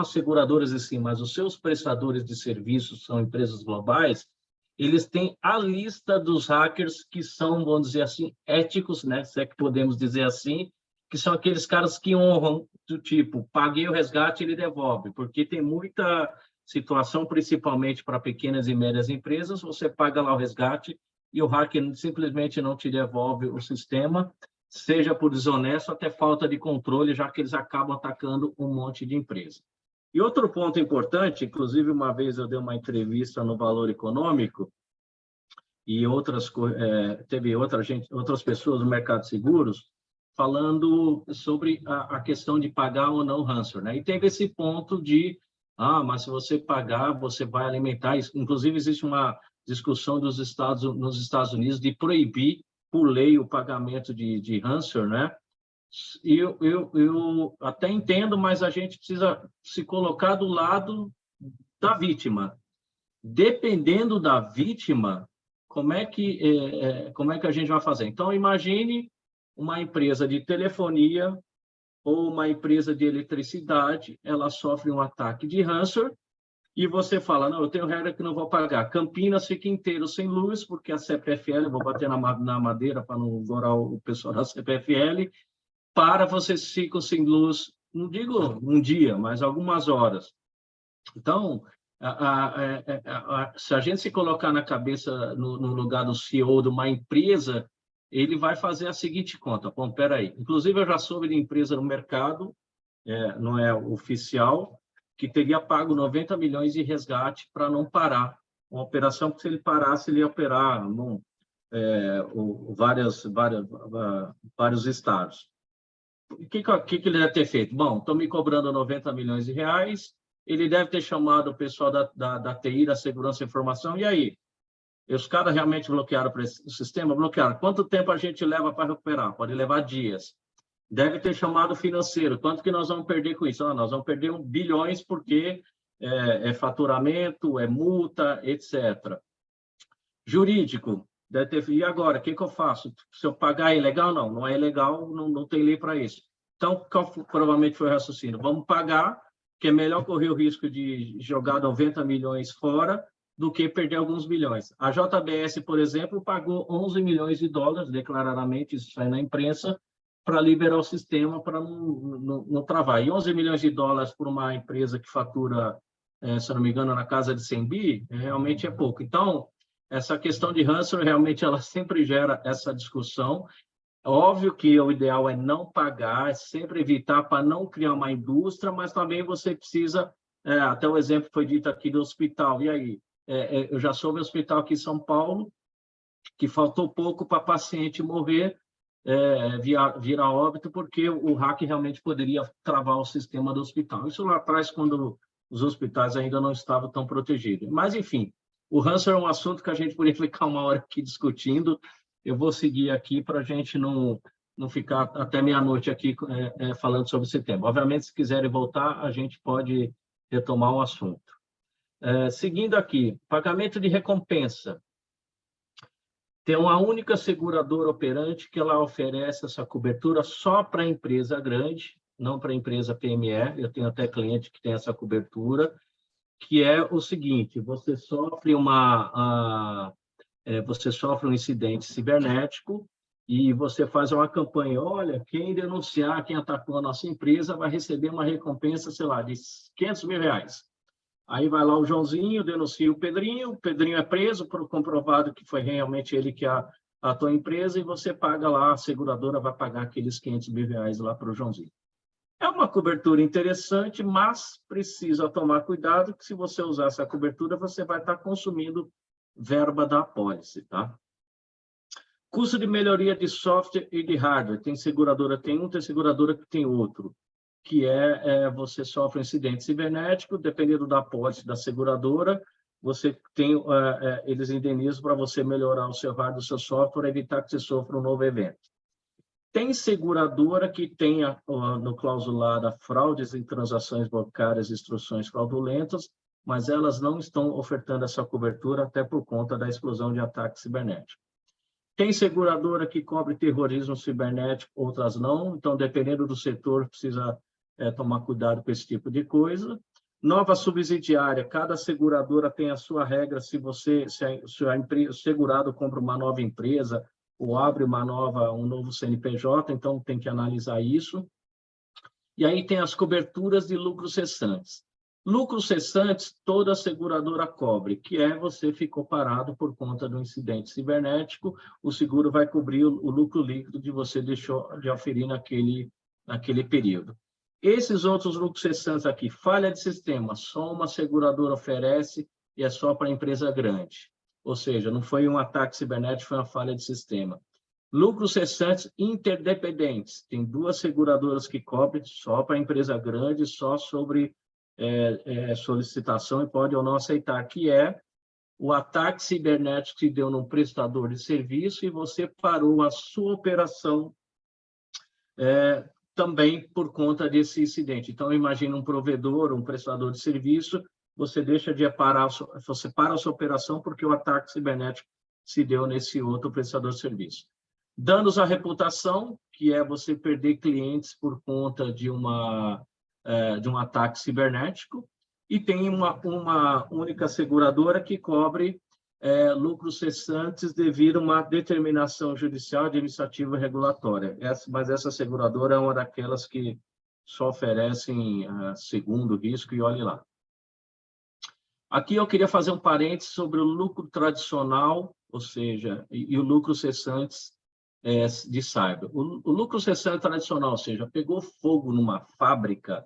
as seguradoras em si, mas os seus prestadores de serviços, são empresas globais, eles têm a lista dos hackers que são, vamos dizer assim, éticos, né? Se é que podemos dizer assim, que são aqueles caras que honram, do tipo, paguei o resgate, ele devolve, porque tem muita situação, principalmente para pequenas e médias empresas, você paga lá o resgate e o hacker simplesmente não te devolve o sistema, seja por desonesto, até falta de controle, já que eles acabam atacando um monte de empresa. E outro ponto importante, inclusive uma vez eu dei uma entrevista no Valor Econômico, e teve outras pessoas no mercado de seguros falando sobre a questão de pagar ou não o ransomware, né? E teve esse ponto de, mas se você pagar, você vai alimentar isso. Inclusive, existe uma discussão nos Estados Unidos de proibir, por lei, o pagamento de ransomware, né? E eu até entendo, mas a gente precisa se colocar do lado da vítima. Dependendo da vítima, como é que a gente vai fazer? Então, imagine uma empresa de telefonia ou uma empresa de eletricidade, ela sofre um ataque de ransomware e você fala, não, eu tenho regra que não vou pagar. Campinas fica inteiro sem luz, porque a CPFL, eu vou bater na madeira para não gorar o pessoal da CPFL, vocês ficam sem luz, não digo um dia, mas algumas horas. Então, se a gente se colocar na cabeça, no lugar do CEO de uma empresa, ele vai fazer a seguinte conta. Bom, peraí. Inclusive, eu já soube de empresa no mercado, não é oficial, que teria pago 90 milhões de resgate para não parar uma operação, porque se ele parasse, ele ia operar vários estados. O que ele deve ter feito? Bom, estão me cobrando 90 milhões de reais, ele deve ter chamado o pessoal da TI, da Segurança e Informação, e aí? Os caras realmente bloquearam o sistema? Bloquearam. Quanto tempo a gente leva para recuperar? Pode levar dias. Deve ter chamado o financeiro. Quanto que nós vamos perder com isso? Nós vamos perder bilhões porque é faturamento, é multa, etc. Jurídico. Deve ter... E agora, o que eu faço? Se eu pagar é ilegal? Não, não é ilegal, não tem lei para isso. Então, provavelmente foi o raciocínio. Vamos pagar, que é melhor correr o risco de jogar 90 milhões fora do que perder alguns bilhões. A JBS, por exemplo, pagou 11 milhões de dólares, declaradamente, isso sai na imprensa, para liberar o sistema, para não travar. E 11 milhões de dólares por uma empresa que fatura, se não me engano, na casa de 100 bi, realmente é pouco. Então, essa questão de ransomware, realmente, ela sempre gera essa discussão. Óbvio que o ideal é não pagar, é sempre evitar para não criar uma indústria, mas também você precisa, até o exemplo foi dito aqui do hospital, e aí? Eu já soube hospital aqui em São Paulo, que faltou pouco para paciente morrer, virar óbito, porque o hack realmente poderia travar o sistema do hospital. Isso lá atrás, quando os hospitais ainda não estavam tão protegidos. Mas, enfim, o ransomware é um assunto que a gente poderia ficar uma hora aqui discutindo. Eu vou seguir aqui para a gente não ficar até meia-noite aqui falando sobre esse tema. Obviamente, se quiserem voltar, a gente pode retomar o assunto. Seguindo aqui, pagamento de recompensa. Tem uma única seguradora operante que ela oferece essa cobertura só para a empresa grande, não para a empresa PME. Eu tenho até cliente que tem essa cobertura, que é o seguinte: você sofre um incidente cibernético e você faz uma campanha. Olha, quem denunciar, quem atacou a nossa empresa vai receber uma recompensa, sei lá, de 500 mil reais. Aí vai lá o Joãozinho, denuncia o Pedrinho é preso por comprovado que foi realmente ele que atuou a empresa, e você paga lá, a seguradora vai pagar aqueles 500 mil reais lá para o Joãozinho. É uma cobertura interessante, mas precisa tomar cuidado que se você usar essa cobertura, você vai estar consumindo verba da apólice, tá? Custo de melhoria de software e de hardware. Tem seguradora que tem um, tem seguradora que tem outro, que você sofre um incidente cibernético, dependendo da apólice da seguradora, você tem, eles indenizam para você melhorar o seu hardware, o seu software, evitar que você sofra um novo evento. Tem seguradora que tem no clausulado fraudes em transações bancárias e instruções fraudulentas, mas elas não estão ofertando essa cobertura até por conta da explosão de ataque cibernético. Tem seguradora que cobre terrorismo cibernético, outras não, então, dependendo do setor, precisa tomar cuidado com esse tipo de coisa. Nova subsidiária, cada seguradora tem a sua regra, se o segurado compra uma nova empresa ou abre um novo CNPJ, então tem que analisar isso. E aí tem as coberturas de lucros cessantes. Lucros cessantes, toda seguradora cobre, que é você ficou parado por conta do incidente cibernético, o seguro vai cobrir o lucro líquido que você deixou de oferir naquele período. Esses outros lucros cessantes aqui, falha de sistema, só uma seguradora oferece e é só para empresa grande. Ou seja, não foi um ataque cibernético, foi uma falha de sistema. Lucros cessantes interdependentes. Tem 2 seguradoras que cobrem só para empresa grande, só sobre solicitação e pode ou não aceitar, que é o ataque cibernético que deu num prestador de serviço e você parou a sua operação também por conta desse incidente. Então, imagina um provedor, um prestador de serviço, você para a sua operação porque o ataque cibernético se deu nesse outro prestador de serviço. Danos à reputação, que é você perder clientes por conta de um ataque cibernético, e tem uma única seguradora que cobre lucros cessantes devido a uma determinação judicial, administrativa e regulatória. Mas essa seguradora é uma daquelas que só oferecem segundo risco, e olhe lá. Aqui eu queria fazer um parênteses sobre o lucro tradicional, ou seja, e o lucro cessantes de cyber. O lucro cessante tradicional, ou seja, pegou fogo numa fábrica,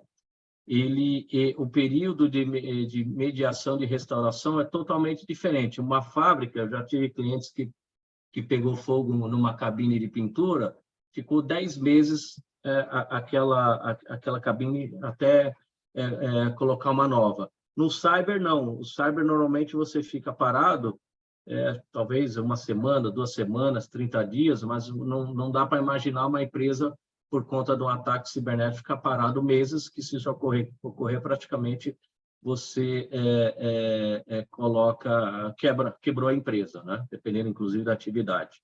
o período de mediação de restauração é totalmente diferente. Uma fábrica, eu já tive clientes que pegou fogo numa cabine de pintura, ficou 10 meses aquela cabine até colocar uma nova. No cyber, não. O cyber, normalmente, você fica parado, talvez uma semana, 2 semanas, 30 dias, mas não dá para imaginar uma empresa, por conta de um ataque cibernético, ficar parado meses, que se isso ocorrer praticamente, você quebrou a empresa, né? Dependendo, inclusive, da atividade.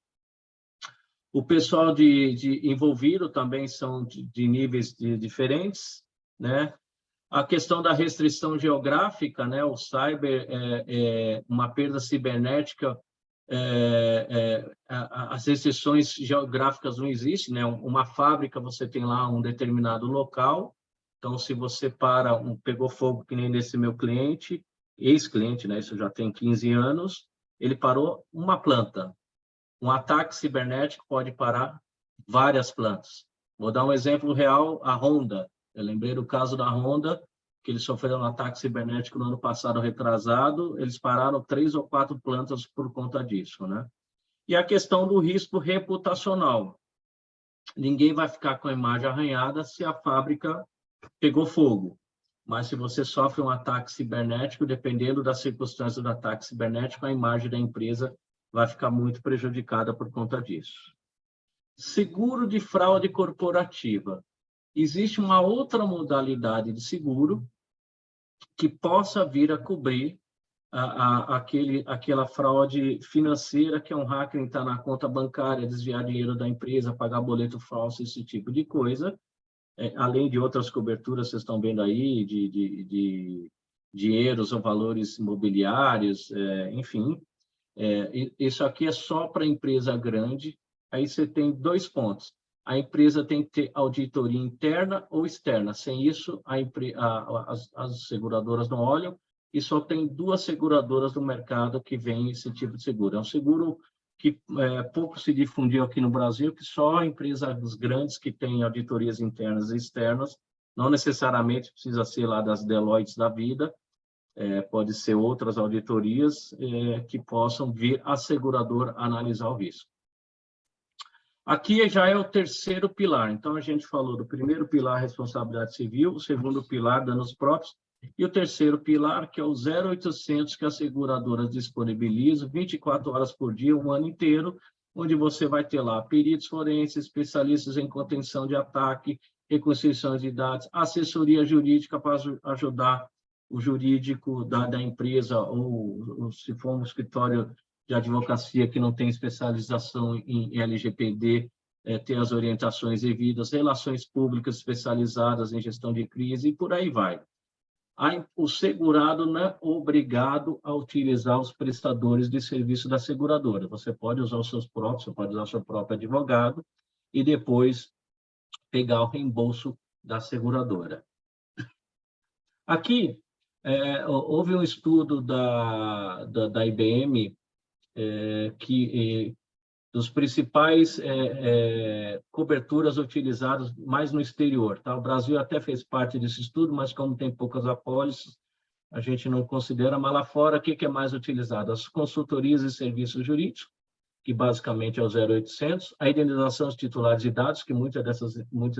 O pessoal envolvido também são de níveis diferentes, né? A questão da restrição geográfica, né? O cyber, uma perda cibernética, as restrições geográficas não existem, né? Uma fábrica, você tem lá um determinado local, então, se você pegou fogo, que nem desse meu cliente, ex-cliente, né? Isso já tem 15 anos, ele parou uma planta. Um ataque cibernético pode parar várias plantas. Vou dar um exemplo real, a Honda. Eu lembrei do caso da Honda, que eles sofreram um ataque cibernético no ano passado, retrasado, eles pararam 3 ou 4 plantas por conta disso, né? E a questão do risco reputacional. Ninguém vai ficar com a imagem arranhada se a fábrica pegou fogo. Mas se você sofre um ataque cibernético, dependendo das circunstâncias do ataque cibernético, a imagem da empresa vai ficar muito prejudicada por conta disso. Seguro de fraude corporativa. Existe uma outra modalidade de seguro que possa vir a cobrir aquela fraude financeira, que é um hacker entrar na conta bancária, desviar dinheiro da empresa, pagar boleto falso, esse tipo de coisa, além de outras coberturas, vocês estão vendo aí, de dinheiros ou valores imobiliários, enfim. Isso aqui é só para empresa grande. Aí você tem 2 pontos. A empresa tem que ter auditoria interna ou externa. Sem isso, as seguradoras não olham, e só tem 2 seguradoras no mercado que vêm esse tipo de seguro. É um seguro que pouco se difundiu aqui no Brasil, que só empresas grandes que têm auditorias internas e externas, não necessariamente precisa ser lá das Deloitte da vida, pode ser outras auditorias que possam vir a seguradora analisar o risco. Aqui já é o 3º pilar. Então, a gente falou do primeiro pilar, responsabilidade civil, o segundo pilar, danos próprios, e o 3º pilar, que é o 0800, que as seguradoras disponibilizam 24 horas por dia, um ano inteiro, onde você vai ter lá peritos forenses, especialistas em contenção de ataque, reconstrução de dados, assessoria jurídica para ajudar o jurídico da empresa, ou se for um escritório de advocacia que não tem especialização em LGPD, ter as orientações devidas, relações públicas especializadas em gestão de crise, e por aí vai. O segurado não é obrigado a utilizar os prestadores de serviço da seguradora. Você pode usar os seus próprios, você pode usar o seu próprio advogado e depois pegar o reembolso da seguradora. Aqui, houve um estudo da IBM que dos principais coberturas utilizadas mais no exterior. Tá? O Brasil até fez parte desse estudo, mas como tem poucas apólices, a gente não considera, mas lá fora, o que é mais utilizado? As consultorias e serviços jurídicos, que basicamente é o 0800, a indenização dos titulares de dados, que muitas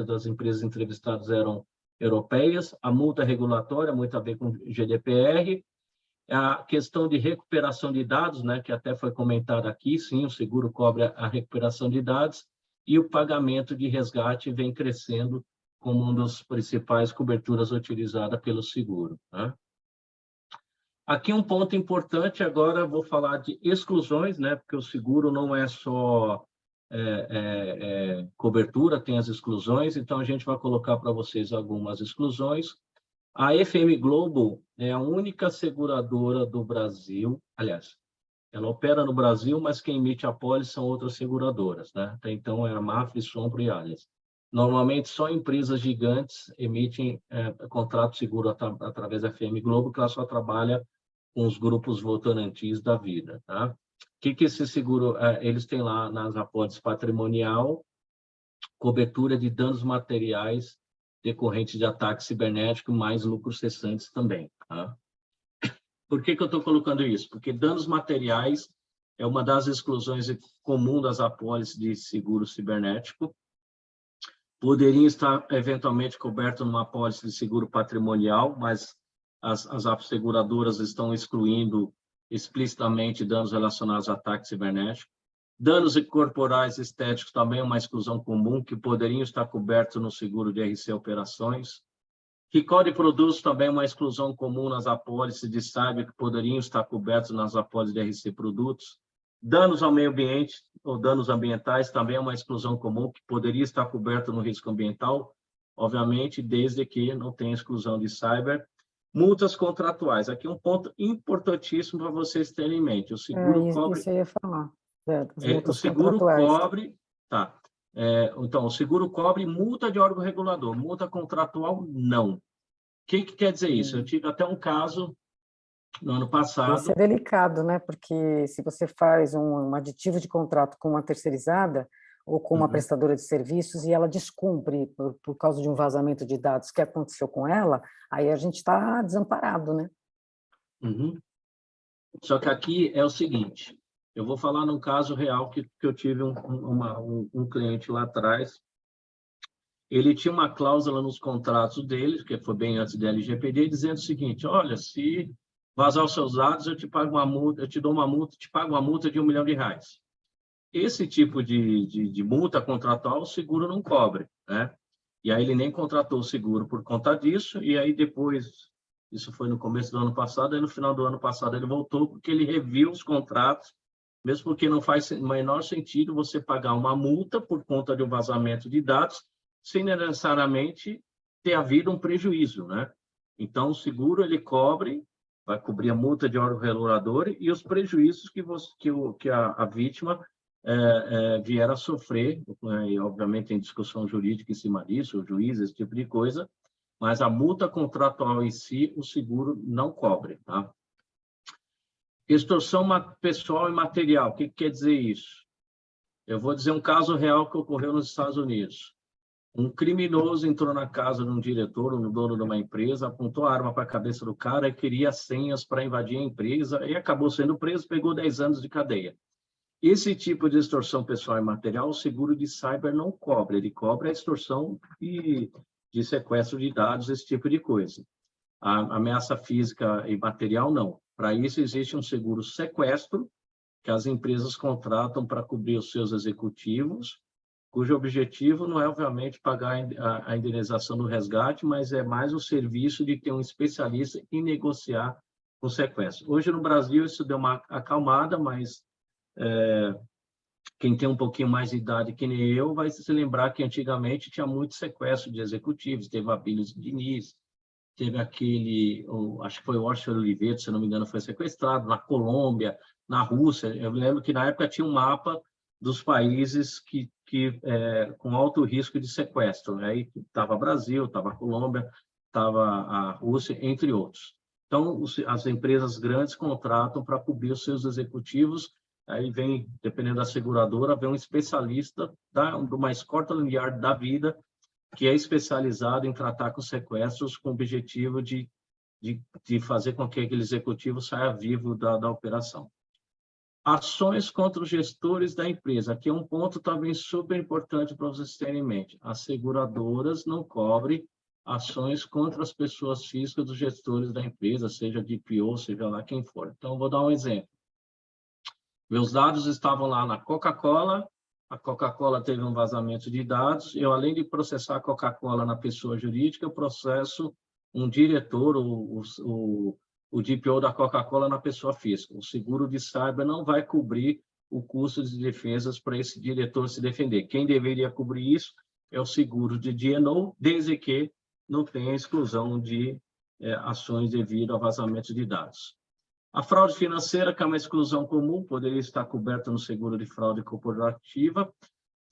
das empresas entrevistadas eram europeias, a multa regulatória, muito a ver com GDPR, a questão de recuperação de dados, né, que até foi comentado aqui, sim, o seguro cobre a recuperação de dados, e o pagamento de resgate vem crescendo como uma das principais coberturas utilizadas pelo seguro. Né? Aqui um ponto importante, agora vou falar de exclusões, né, porque o seguro não é só cobertura, tem as exclusões, então a gente vai colocar para vocês algumas exclusões. A FM Global é a única seguradora do Brasil, aliás, ela opera no Brasil, mas quem emite a pólice são outras seguradoras, né? Até então é a Mafra, Sombra e Allianz. Normalmente só empresas gigantes emitem contrato seguro através da FM Global, que ela só trabalha com os grupos Votorantis da vida, tá? O que esse seguro, eles têm lá nas apólices patrimonial, cobertura de danos materiais decorrentes de ataque cibernético, mais lucros cessantes também. Tá? Por que eu estou colocando isso? Porque danos materiais é uma das exclusões comuns das apólices de seguro cibernético. Poderiam estar eventualmente cobertos numa apólice de seguro patrimonial, mas as seguradoras estão excluindo explicitamente danos relacionados a ataque cibernético. Danos corporais estéticos também é uma exclusão comum, que poderiam estar cobertos no seguro de RC Operações. Recall de produtos também é uma exclusão comum nas apólices de cyber, que poderiam estar cobertos nas apólices de RC Produtos. Danos ao meio ambiente ou danos ambientais também é uma exclusão comum, que poderia estar coberto no risco ambiental, obviamente, desde que não tenha exclusão de cyber. Multas contratuais. Aqui um ponto importantíssimo para vocês terem em mente. O seguro cobre... Isso eu ia falar. o seguro cobre, tá? Então, o seguro cobre multa de órgão regulador, multa contratual, não. O que quer dizer isso? Eu tive até um caso no ano passado... Isso é delicado, né? Porque se você faz um aditivo de contrato com uma terceirizada ou com uma prestadora de serviços e ela descumpre por causa de um vazamento de dados que aconteceu com ela, aí a gente está desamparado, né? Só que aqui é o seguinte... Eu vou falar num caso real que eu tive um cliente lá atrás. Ele tinha uma cláusula nos contratos dele, que foi bem antes da LGPD, dizendo o seguinte: olha, se vazar os seus dados, eu te pago uma multa, eu te dou uma multa, te pago uma multa de R$1 milhão. Esse tipo de multa contratual o seguro não cobre, né? E aí ele nem contratou o seguro por conta disso, e aí depois, isso foi no começo do ano passado, aí no final do ano passado ele voltou porque ele reviu os contratos, mesmo porque não faz o menor sentido você pagar uma multa por conta de um vazamento de dados, sem necessariamente ter havido um prejuízo, né? Então, o seguro, ele cobre, vai cobrir a multa de órgão regulador e os prejuízos que a vítima vier a sofrer, e obviamente tem discussão jurídica em cima disso, o juiz, esse tipo de coisa, mas a multa contratual em si, o seguro não cobre, tá? Extorsão pessoal e material. O que quer dizer isso? Eu vou dizer um caso real que ocorreu nos Estados Unidos. Um criminoso entrou na casa de um diretor, um dono de uma empresa, apontou a arma para a cabeça do cara e queria senhas para invadir a empresa e acabou sendo preso, pegou 10 anos de cadeia. Esse tipo de extorsão pessoal e material, o seguro de cyber não cobre. Ele cobre a extorsão de sequestro de dados, esse tipo de coisa. A ameaça física e material, não. Para isso, existe um seguro sequestro que as empresas contratam para cobrir os seus executivos, cujo objetivo não é, obviamente, pagar a indenização do resgate, mas é mais o serviço de ter um especialista e negociar o sequestro. Hoje, no Brasil, isso deu uma acalmada, mas quem tem um pouquinho mais de idade que nem eu vai se lembrar que antigamente tinha muito sequestro de executivos, teve a Abílio Diniz, teve aquele, acho que foi o Orson Oliveto, se não me engano, foi sequestrado, na Colômbia, na Rússia. Eu me lembro que na época tinha um mapa dos países com alto risco de sequestro. Aí estava Brasil, estava Colômbia, estava a Rússia, entre outros. Então, as empresas grandes contratam para cobrir os seus executivos. Aí vem, dependendo da seguradora, vem um especialista de uma Scotland Yard da vida, que é especializado em tratar com sequestros com o objetivo de fazer com que aquele executivo saia vivo da operação. Ações contra os gestores da empresa. Aqui é um ponto também super importante para vocês terem em mente. As seguradoras não cobrem ações contra as pessoas físicas dos gestores da empresa, seja DPO, seja lá quem for. Então, vou dar um exemplo. Meus dados estavam lá na Coca-Cola, a Coca-Cola teve um vazamento de dados, eu, além de processar a Coca-Cola na pessoa jurídica, eu processo um diretor, o DPO da Coca-Cola na pessoa física. O seguro de cyber não vai cobrir o custo de defesas para esse diretor se defender. Quem deveria cobrir isso é o seguro de D&O, desde que não tenha exclusão de ações devido a vazamento de dados. A fraude financeira, que é uma exclusão comum, poderia estar coberta no seguro de fraude corporativa.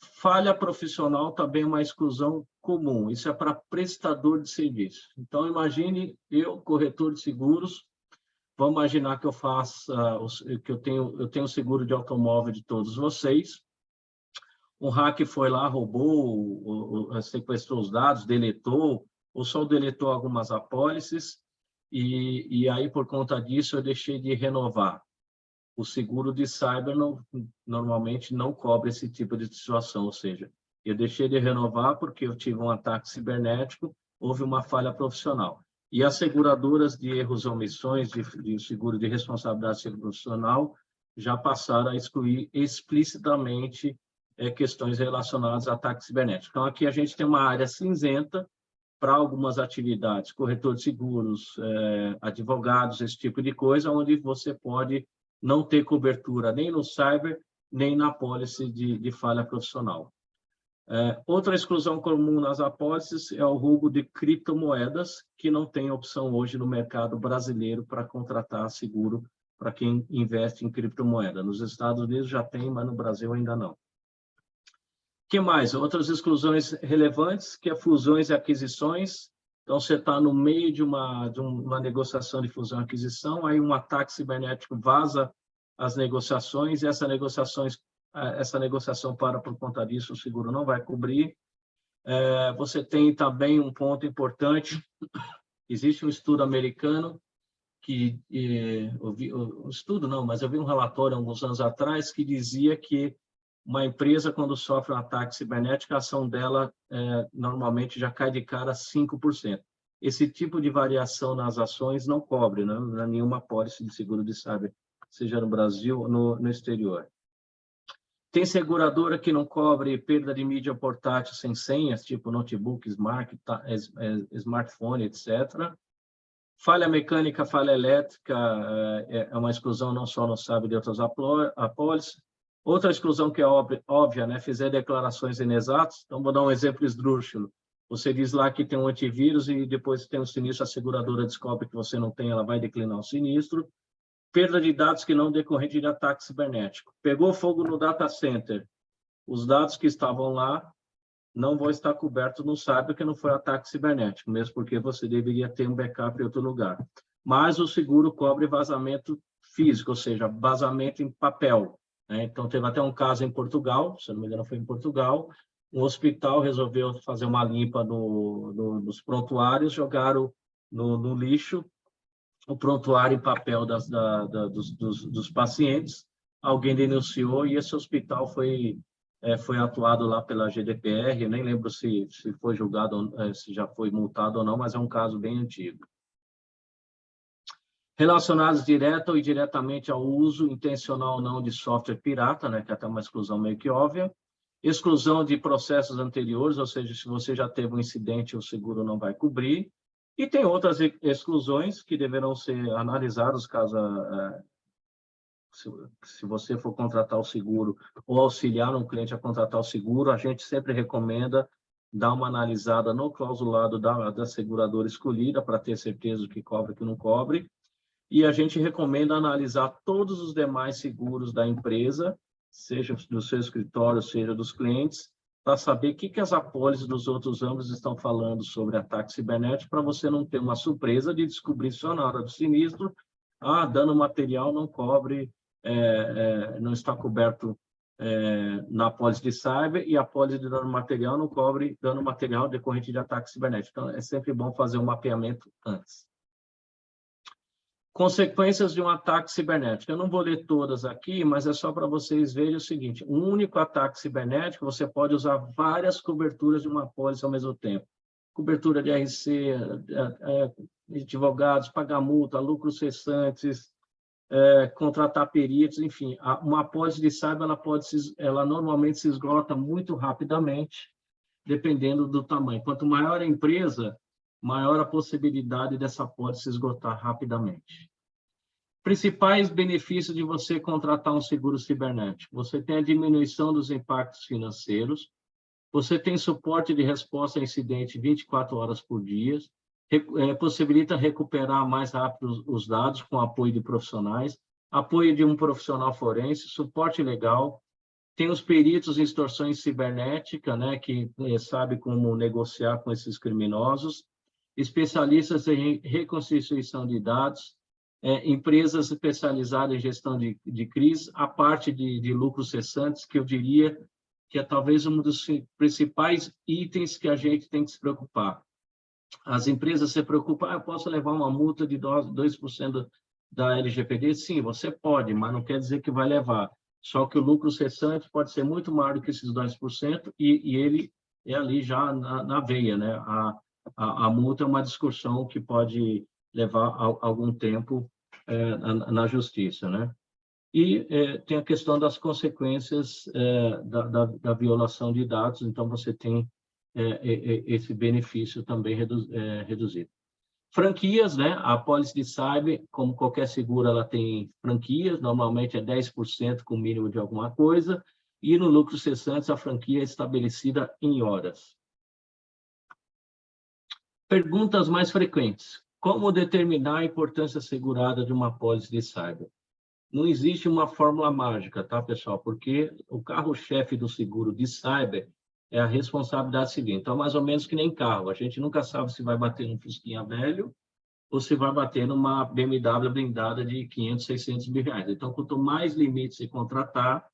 Falha profissional também é uma exclusão comum. Isso é para prestador de serviço. Então, imagine eu, corretor de seguros, vamos imaginar que eu faça, que eu tenho seguro de automóvel de todos vocês. Um hacker foi lá, roubou, sequestrou os dados, deletou, ou só deletou algumas apólices. E aí, por conta disso, eu deixei de renovar. O seguro de cyber normalmente não cobre esse tipo de situação, ou seja, eu deixei de renovar porque eu tive um ataque cibernético, houve uma falha profissional. E as seguradoras de erros e omissões de seguro de responsabilidade civil profissional já passaram a excluir explicitamente questões relacionadas a ataque cibernético. Então, aqui a gente tem uma área cinzenta para algumas atividades, corretor de seguros, advogados, esse tipo de coisa, onde você pode não ter cobertura nem no cyber, nem na apólice de falha profissional. Outra exclusão comum nas apólices é o roubo de criptomoedas, que não tem opção hoje no mercado brasileiro para contratar seguro para quem investe em criptomoeda. Nos Estados Unidos já tem, mas no Brasil ainda não. O que mais? Outras exclusões relevantes, que é fusões e aquisições. Então, você está no meio de uma negociação de fusão e aquisição, aí um ataque cibernético vaza as negociações, e essa negociação para por conta disso, o seguro não vai cobrir. Você tem também um ponto importante, existe um estudo americano, mas eu vi um relatório alguns anos atrás que dizia que uma empresa, quando sofre um ataque cibernético, a ação dela normalmente já cai de cara 5%. Esse tipo de variação nas ações não cobre, né? Não há nenhuma apólice de seguro de cyber, seja no Brasil ou no exterior. Tem seguradora que não cobre perda de mídia portátil sem senhas, tipo notebook, smartphone, etc. Falha mecânica, falha elétrica é uma exclusão não só no cyber de outras apólices. Outra exclusão que é óbvia, né? Fizer declarações inexatas. Então, vou dar um exemplo esdrúxulo. Você diz lá que tem um antivírus e depois tem um sinistro, a seguradora descobre que você não tem, ela vai declinar o sinistro. Perda de dados que não decorrente de ataque cibernético. Pegou fogo no data center. Os dados que estavam lá não vão estar cobertos no cyber, porque não foi ataque cibernético, mesmo porque você deveria ter um backup em outro lugar. Mas o seguro cobre vazamento físico, ou seja, vazamento em papel. Então, teve até um caso em Portugal, se não me engano foi em Portugal, um hospital resolveu fazer uma limpa nos prontuários, jogaram no lixo o prontuário em papel dos pacientes, alguém denunciou e esse hospital foi atuado lá pela GDPR, eu nem lembro se foi julgado, se já foi multado ou não, mas é um caso bem antigo. Relacionados direta ou indiretamente ao uso intencional ou não de software pirata, né, que é até uma exclusão meio que óbvia. Exclusão de processos anteriores, ou seja, se você já teve um incidente, o seguro não vai cobrir. E tem outras exclusões que deverão ser analisadas caso se você for contratar o seguro ou auxiliar um cliente a contratar o seguro, a gente sempre recomenda dar uma analisada no clausulado da seguradora escolhida para ter certeza do que cobre e que não cobre. E a gente recomenda analisar todos os demais seguros da empresa, seja do seu escritório, seja dos clientes, para saber o que as apólices dos outros âmbitos estão falando sobre ataque cibernético, para você não ter uma surpresa de descobrir só na hora do sinistro, dano material não cobre, não está coberto na apólice de cyber, e a apólice de dano material não cobre dano material decorrente de ataque cibernético. Então, é sempre bom fazer um mapeamento antes. Consequências de um ataque cibernético. Eu não vou ler todas aqui, mas é só para vocês verem o seguinte: um único ataque cibernético, você pode usar várias coberturas de uma apólice ao mesmo tempo. Cobertura de RC, advogados, pagar multa, lucros cessantes, contratar peritos, enfim. Uma apólice de cyber, ela normalmente se esgota muito rapidamente, dependendo do tamanho. Quanto maior a empresa, maior a possibilidade dessa apólice se esgotar rapidamente. Principais benefícios de você contratar um seguro cibernético. Você tem a diminuição dos impactos financeiros, você tem suporte de resposta a incidente 24 horas por dia, possibilita recuperar mais rápido os dados com apoio de profissionais, apoio de um profissional forense, suporte legal, tem os peritos em extorsões cibernética, né, que sabe como negociar com esses criminosos, especialistas em reconstituição de dados, empresas especializadas em gestão de crise, a parte de lucros cessantes, que eu diria que é talvez um dos principais itens que a gente tem que se preocupar. As empresas se preocupam, eu posso levar uma multa de 2% da LGPD? Sim, você pode, mas não quer dizer que vai levar. Só que o lucro cessante pode ser muito maior do que esses 2%, e ele é ali já na veia, né? A multa é uma discussão que pode levar algum tempo na justiça, né? E tem a questão das consequências da violação de dados, então você tem esse benefício também reduzido. Franquias, né? A apólice de cyber, como qualquer seguro, ela tem franquias, normalmente é 10% com mínimo de alguma coisa, e no lucro cessante a franquia é estabelecida em horas. Perguntas mais frequentes. Como determinar a importância assegurada de uma apólice de cyber? Não existe uma fórmula mágica, tá, pessoal? Porque o carro-chefe do seguro de cyber é a responsabilidade civil. Então, mais ou menos que nem carro. A gente nunca sabe se vai bater num Fusquinha velho ou se vai bater numa BMW blindada de 500, 600 mil reais. Então, quanto mais limites se contratar,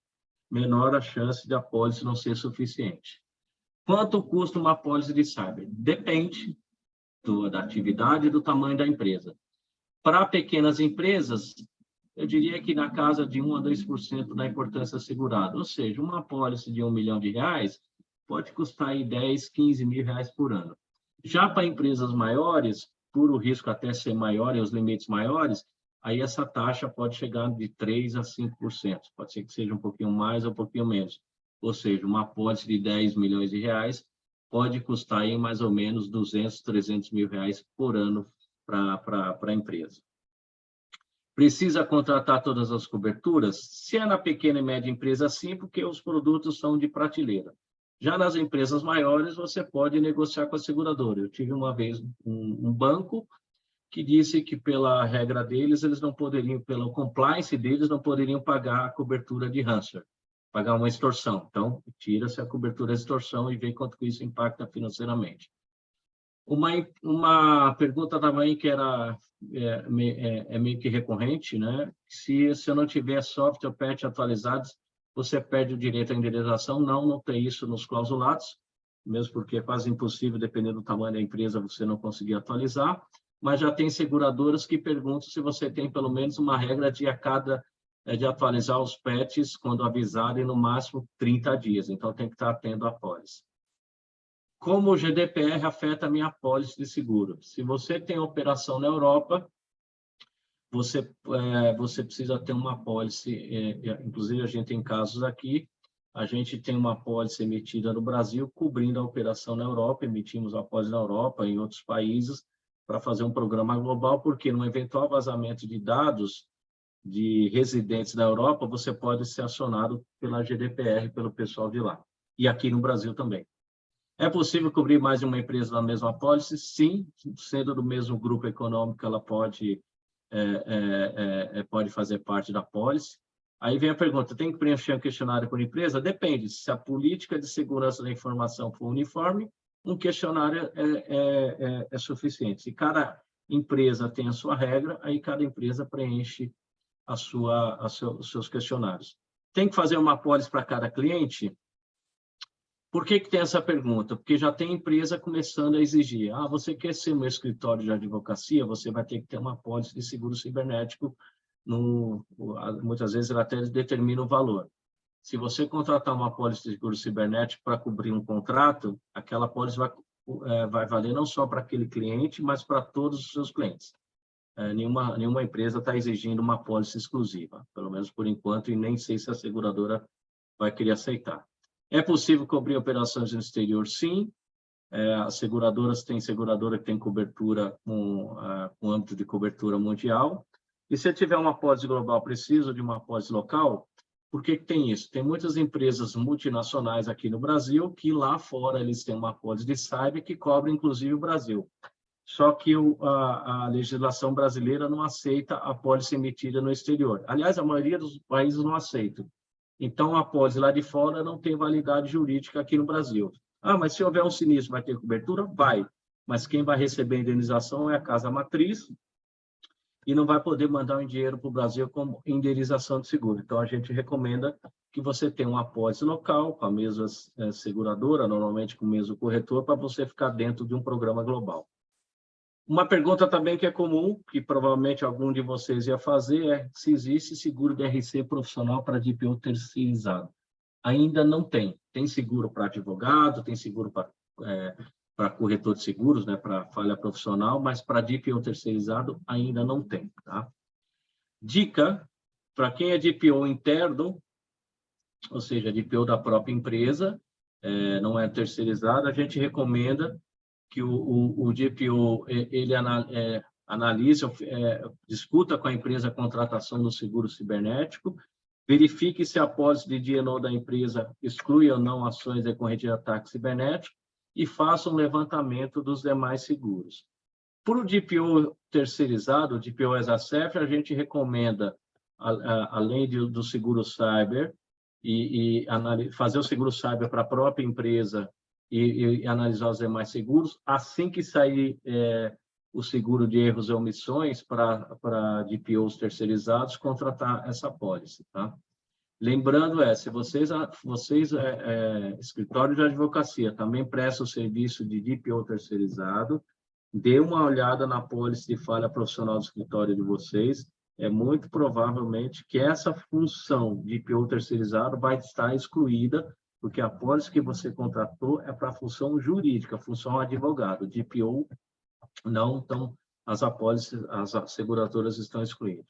menor a chance de apólice não ser suficiente. Quanto custa uma apólice de cyber? Depende da atividade e do tamanho da empresa. Para pequenas empresas, eu diria que na casa de 1 a 2% da importância assegurada. Ou seja, uma apólice de R$1 milhão pode custar aí 10, 15 mil reais por ano. Já para empresas maiores, por o risco até ser maior e os limites maiores, aí essa taxa pode chegar de 3 a 5%. Pode ser que seja um pouquinho mais ou um pouquinho menos. Ou seja, uma apólice de 10 milhões de reais pode custar aí mais ou menos 200, 300 mil reais por ano para a empresa. Precisa contratar todas as coberturas? Se é na pequena e média empresa, sim, porque os produtos são de prateleira. Já nas empresas maiores, você pode negociar com a seguradora. Eu tive uma vez um banco que disse que, pela regra deles, eles não poderiam, pelo compliance deles, não poderiam pagar a cobertura de ransomware, pagar uma extorsão. Então, tira-se a cobertura de extorsão e vê quanto que isso impacta financeiramente. Uma pergunta também que era meio que recorrente, né? Se eu não tiver software ou patch atualizados, você perde o direito à indenização. Não tem isso nos clausulados, mesmo porque é quase impossível, dependendo do tamanho da empresa, você não conseguir atualizar. Mas já tem seguradoras que perguntam se você tem pelo menos uma regra de de atualizar os patches quando avisarem no máximo 30 dias. Então, tem que estar atento à apólice. Como o GDPR afeta a minha apólice de seguro? Se você tem operação na Europa, você precisa ter uma apólice, inclusive a gente tem casos aqui, a gente tem uma apólice emitida no Brasil, cobrindo a operação na Europa, emitimos a apólice na Europa e em outros países, para fazer um programa global, porque no eventual vazamento de dados de residentes da Europa, você pode ser acionado pela GDPR, pelo pessoal de lá. E aqui no Brasil também. É possível cobrir mais de uma empresa na mesma apólice? Sim, sendo do mesmo grupo econômico, ela pode fazer parte da apólice. Aí vem a pergunta, tem que preencher um questionário por empresa? Depende, se a política de segurança da informação for uniforme, um questionário é suficiente. Se cada empresa tem a sua regra, aí cada empresa preenche os seus questionários. Tem que fazer uma apólice para cada cliente? Por que tem essa pergunta? Porque já tem empresa começando a exigir. Você quer ser meu escritório de advocacia? Você vai ter que ter uma apólice de seguro cibernético. Muitas vezes ela até determina o valor. Se você contratar uma apólice de seguro cibernético para cobrir um contrato, aquela apólice vai valer não só para aquele cliente, mas para todos os seus clientes. Nenhuma empresa está exigindo uma apólice exclusiva, pelo menos por enquanto, e nem sei se a seguradora vai querer aceitar. É possível cobrir operações no exterior? Sim. As seguradoras têm seguradora que tem cobertura com âmbito de cobertura mundial. E se tiver uma apólice global, preciso de uma apólice local? Por que tem isso? Tem muitas empresas multinacionais aqui no Brasil que lá fora eles têm uma apólice de cyber que cobre inclusive o Brasil. Só que a legislação brasileira não aceita a apólice emitida no exterior. Aliás, a maioria dos países não aceita. Então, a apólice lá de fora não tem validade jurídica aqui no Brasil. Mas se houver um sinistro, vai ter cobertura? Vai. Mas quem vai receber a indenização é a casa matriz e não vai poder mandar o dinheiro para o Brasil como indenização de seguro. Então, a gente recomenda que você tenha uma apólice local, com a mesma seguradora, normalmente com o mesmo corretor, para você ficar dentro de um programa global. Uma pergunta também que é comum, que provavelmente algum de vocês ia fazer, é se existe seguro de RC profissional para DPO terceirizado. Ainda não tem. Tem seguro para advogado, tem seguro para corretor de seguros, né, para falha profissional, mas para DPO terceirizado ainda não tem. Tá? Dica, para quem é DPO interno, ou seja, DPO da própria empresa, não é terceirizado, a gente recomenda que o DPO ele analise, discuta com a empresa a contratação do seguro cibernético, verifique se a apólice de D&O da empresa exclui ou não ações decorrentes de ataque cibernético e faça um levantamento dos demais seguros. Para o DPO terceirizado, o DPO as a service, a gente recomenda, além do seguro cyber, e fazer o seguro cyber para a própria empresa e analisar os demais seguros. Assim que sair o seguro de erros e omissões para DPOs terceirizados, contratar essa apólice. Tá? Lembrando, se vocês escritório de advocacia, também prestam o serviço de DPO terceirizado, dê uma olhada na apólice de falha profissional do escritório de vocês. É muito provavelmente que essa função de DPO terceirizado vai estar excluída, porque a apólice que você contratou é para a função jurídica, função advogado. DPO não, então as apólices, as seguradoras estão excluídas.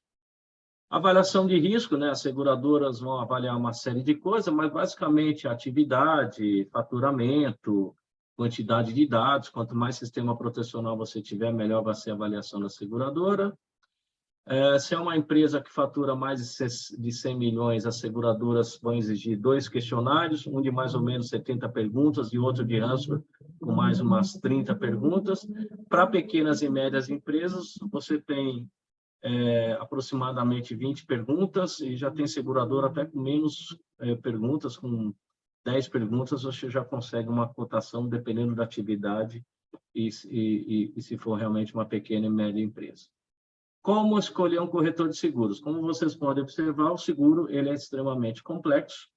Avaliação de risco, né? As seguradoras vão avaliar uma série de coisas, mas basicamente atividade, faturamento, quantidade de dados. Quanto mais sistema protecional você tiver, melhor vai ser a avaliação da seguradora. Se é uma empresa que fatura mais de 100 milhões, as seguradoras vão exigir 2 questionários, um de mais ou menos 70 perguntas e outro de answer com mais umas 30 perguntas. Para pequenas e médias empresas, você tem aproximadamente 20 perguntas e já tem seguradora até com menos perguntas, com 10 perguntas você já consegue uma cotação dependendo da atividade e se for realmente uma pequena e média empresa. Como escolher um corretor de seguros? Como vocês podem observar, o seguro ele é extremamente complexo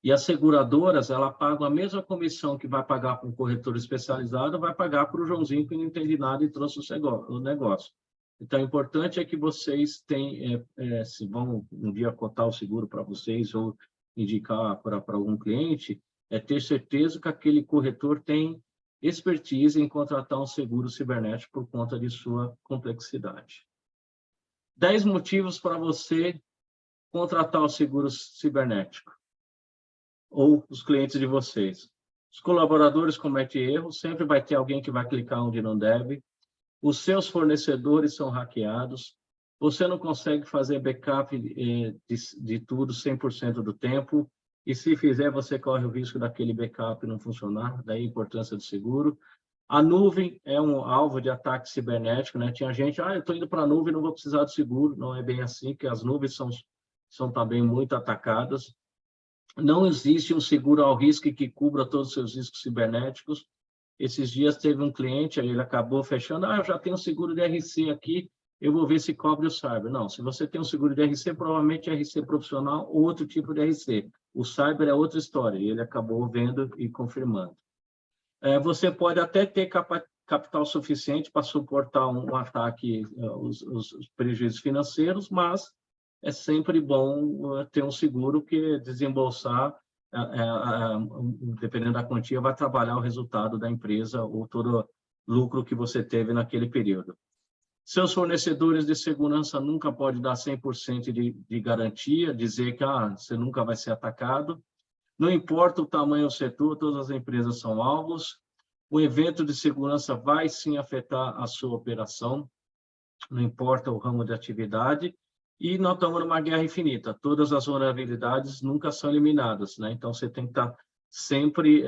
e as seguradoras ela pagam a mesma comissão que vai pagar para um corretor especializado, vai pagar para o Joãozinho que não entende nada e trouxe o negócio. Então, o importante é que vocês se vão um dia cotar o seguro para vocês ou indicar para algum cliente, ter certeza que aquele corretor tem expertise em contratar um seguro cibernético por conta de sua complexidade. 10 motivos para você contratar o seguro cibernético ou os clientes de vocês. Os colaboradores cometem erros, sempre vai ter alguém que vai clicar onde não deve. Os seus fornecedores são hackeados. Você não consegue fazer backup de tudo 100% do tempo. e se fizer, você corre o risco daquele backup não funcionar, daí a importância do seguro. A nuvem é um alvo de ataque cibernético, né? Tinha gente, eu estou indo para a nuvem, não vou precisar de seguro. Não é bem assim, que as nuvens são também muito atacadas. Não existe um seguro ao risco que cubra todos os seus riscos cibernéticos. Esses dias teve um cliente, ele acabou fechando, eu já tenho um seguro de RC aqui, eu vou ver se cobre o cyber. Não, se você tem um seguro de RC, provavelmente é RC profissional ou outro tipo de RC. O cyber é outra história, e ele acabou vendo e confirmando. Você pode até ter capital suficiente para suportar um ataque, os prejuízos financeiros, mas é sempre bom ter um seguro que desembolsar, dependendo da quantia, vai trabalhar o resultado da empresa ou todo o lucro que você teve naquele período. Seus fornecedores de segurança nunca podem dar 100% de garantia, dizer que você nunca vai ser atacado. Não importa o tamanho do setor, todas as empresas são alvos. O evento de segurança vai sim afetar a sua operação, não importa o ramo de atividade. E nós estamos numa guerra infinita. Todas as vulnerabilidades nunca são eliminadas, né? Então, você tem que estar sempre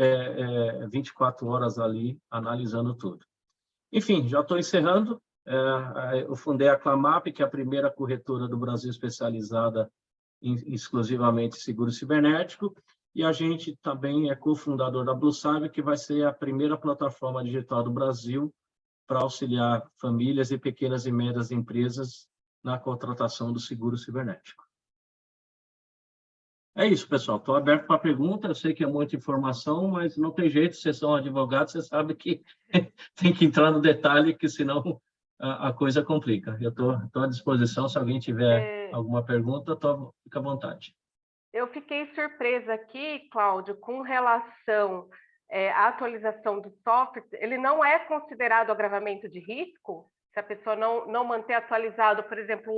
24 horas ali analisando tudo. Enfim, já estou encerrando. Eu fundei a Clamap, que é a primeira corretora do Brasil especializada exclusivamente em seguro cibernético, e a gente também é cofundador da Blue Cyber, que vai ser a primeira plataforma digital do Brasil para auxiliar famílias e pequenas e médias empresas na contratação do seguro cibernético. É isso, pessoal. Estou aberto para pergunta. Eu sei que é muita informação, mas não tem jeito. Vocês são advogados, você sabe que tem que entrar no detalhe, que senão a coisa complica. Eu estou à disposição. Se alguém tiver alguma pergunta, fica à vontade. Eu fiquei surpresa aqui, Cláudio, com relação à atualização do software. Ele não é considerado agravamento de risco? Se a pessoa não manter atualizado, por exemplo,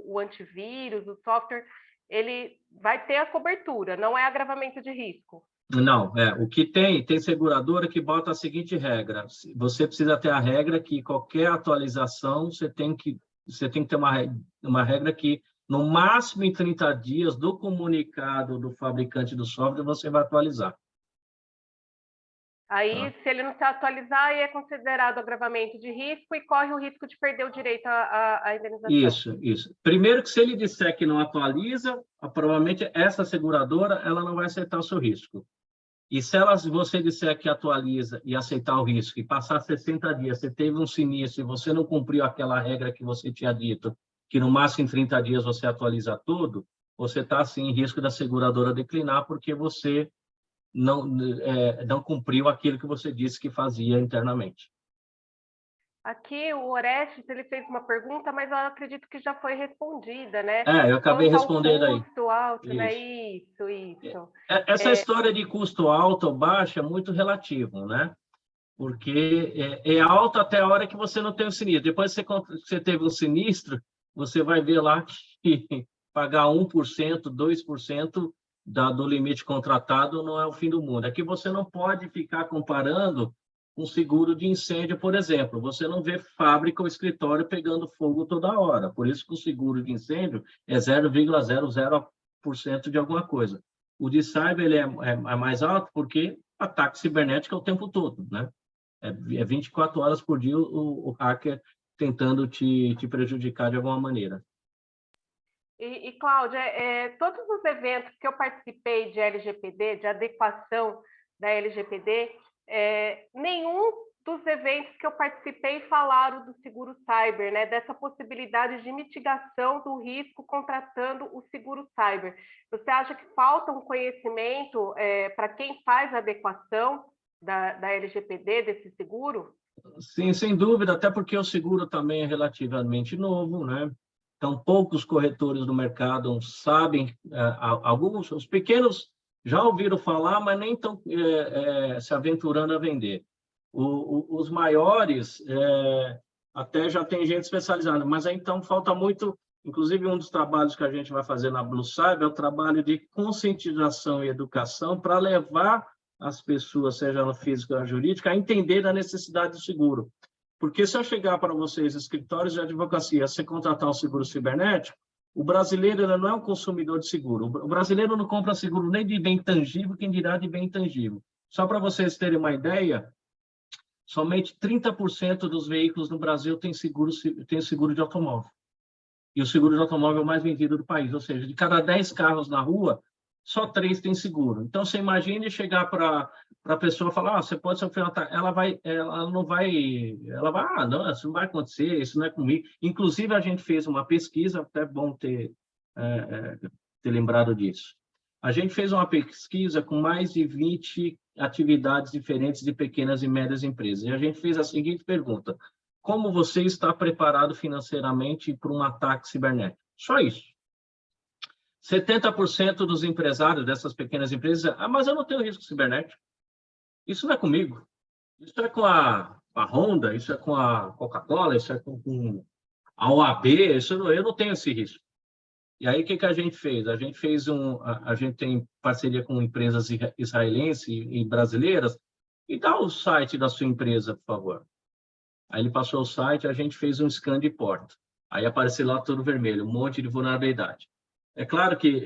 o antivírus, o software, ele vai ter a cobertura, não é agravamento de risco. Não, o que tem seguradora que bota a seguinte regra: você precisa ter a regra que qualquer atualização você tem que ter uma regra que, no máximo em 30 dias do comunicado do fabricante do software, você vai atualizar. Aí, se ele não se atualizar, aí é considerado agravamento de risco e corre o risco de perder o direito à indenização. Isso. Primeiro que, se ele disser que não atualiza, provavelmente essa seguradora ela não vai aceitar o seu risco. E se você disser que atualiza e aceitar o risco, e passar 60 dias, você teve um sinistro e você não cumpriu aquela regra que você tinha dito, que no máximo em 30 dias você atualiza tudo, você está, sim, em risco da seguradora declinar, porque você não cumpriu aquilo que você disse que fazia internamente. Aqui o Orestes, ele fez uma pergunta, mas eu acredito que já foi respondida, né? Eu acabei respondendo aí. Custo alto, né? Isso. Essa história de custo alto ou baixo é muito relativo, né? Porque é alto até a hora que você não tem um sinistro. Depois que você teve um sinistro, você vai ver lá que pagar 1%, 2% do limite contratado não é o fim do mundo. Aqui você não pode ficar comparando um seguro de incêndio, por exemplo. Você não vê fábrica ou escritório pegando fogo toda hora. Por isso que o seguro de incêndio é 0,00% de alguma coisa. O de cyber ele é mais alto porque ataque cibernético é o tempo todo, né? É 24 horas por dia o hacker tentando te prejudicar de alguma maneira. E Cláudia, todos os eventos que eu participei de LGPD, de adequação da LGPD, nenhum dos eventos que eu participei falaram do seguro cyber, né? Dessa possibilidade de mitigação do risco contratando o seguro cyber. Você acha que falta um conhecimento para quem faz a adequação da LGPD, desse seguro? Sim, sem dúvida, até porque o seguro também é relativamente novo, né? Então, poucos corretores do mercado sabem, alguns, os pequenos já ouviram falar, mas nem estão se aventurando a vender. Os maiores até já tem gente especializada, mas aí, então falta muito. Inclusive, um dos trabalhos que a gente vai fazer na Blue Cyber é o trabalho de conscientização e educação para levar as pessoas, seja na física ou na jurídica, a entender a necessidade do seguro. Porque se eu chegar para vocês, escritórios de advocacia, você contratar um seguro cibernético, o brasileiro ele não é um consumidor de seguro. O brasileiro não compra seguro nem de bem tangível, quem dirá de bem intangível. Só para vocês terem uma ideia, somente 30% dos veículos no Brasil tem seguro de automóvel. E o seguro de automóvel é o mais vendido do país, ou seja, de cada 10 carros na rua, só 3 têm seguro. Então, você imagine chegar para a pessoa e falar, você pode sofrer um ataque. Ela vai, não, isso não vai acontecer, isso não é comigo. Inclusive, a gente fez uma pesquisa, até bom ter lembrado disso. A gente fez uma pesquisa com mais de 20 atividades diferentes de pequenas e médias empresas. E a gente fez a seguinte pergunta: como você está preparado financeiramente para um ataque cibernético? Só isso. 70% dos empresários dessas pequenas empresas dizem, mas eu não tenho risco cibernético. Isso não é comigo. Isso é com a Honda, isso é com a Coca-Cola, isso é com a OAB, eu não tenho esse risco. E aí, o que a gente fez? A gente tem parceria com empresas israelenses e brasileiras, e dá o site da sua empresa, por favor. Aí ele passou o site, a gente fez um scan de porta. Aí apareceu lá tudo vermelho, um monte de vulnerabilidade. É claro que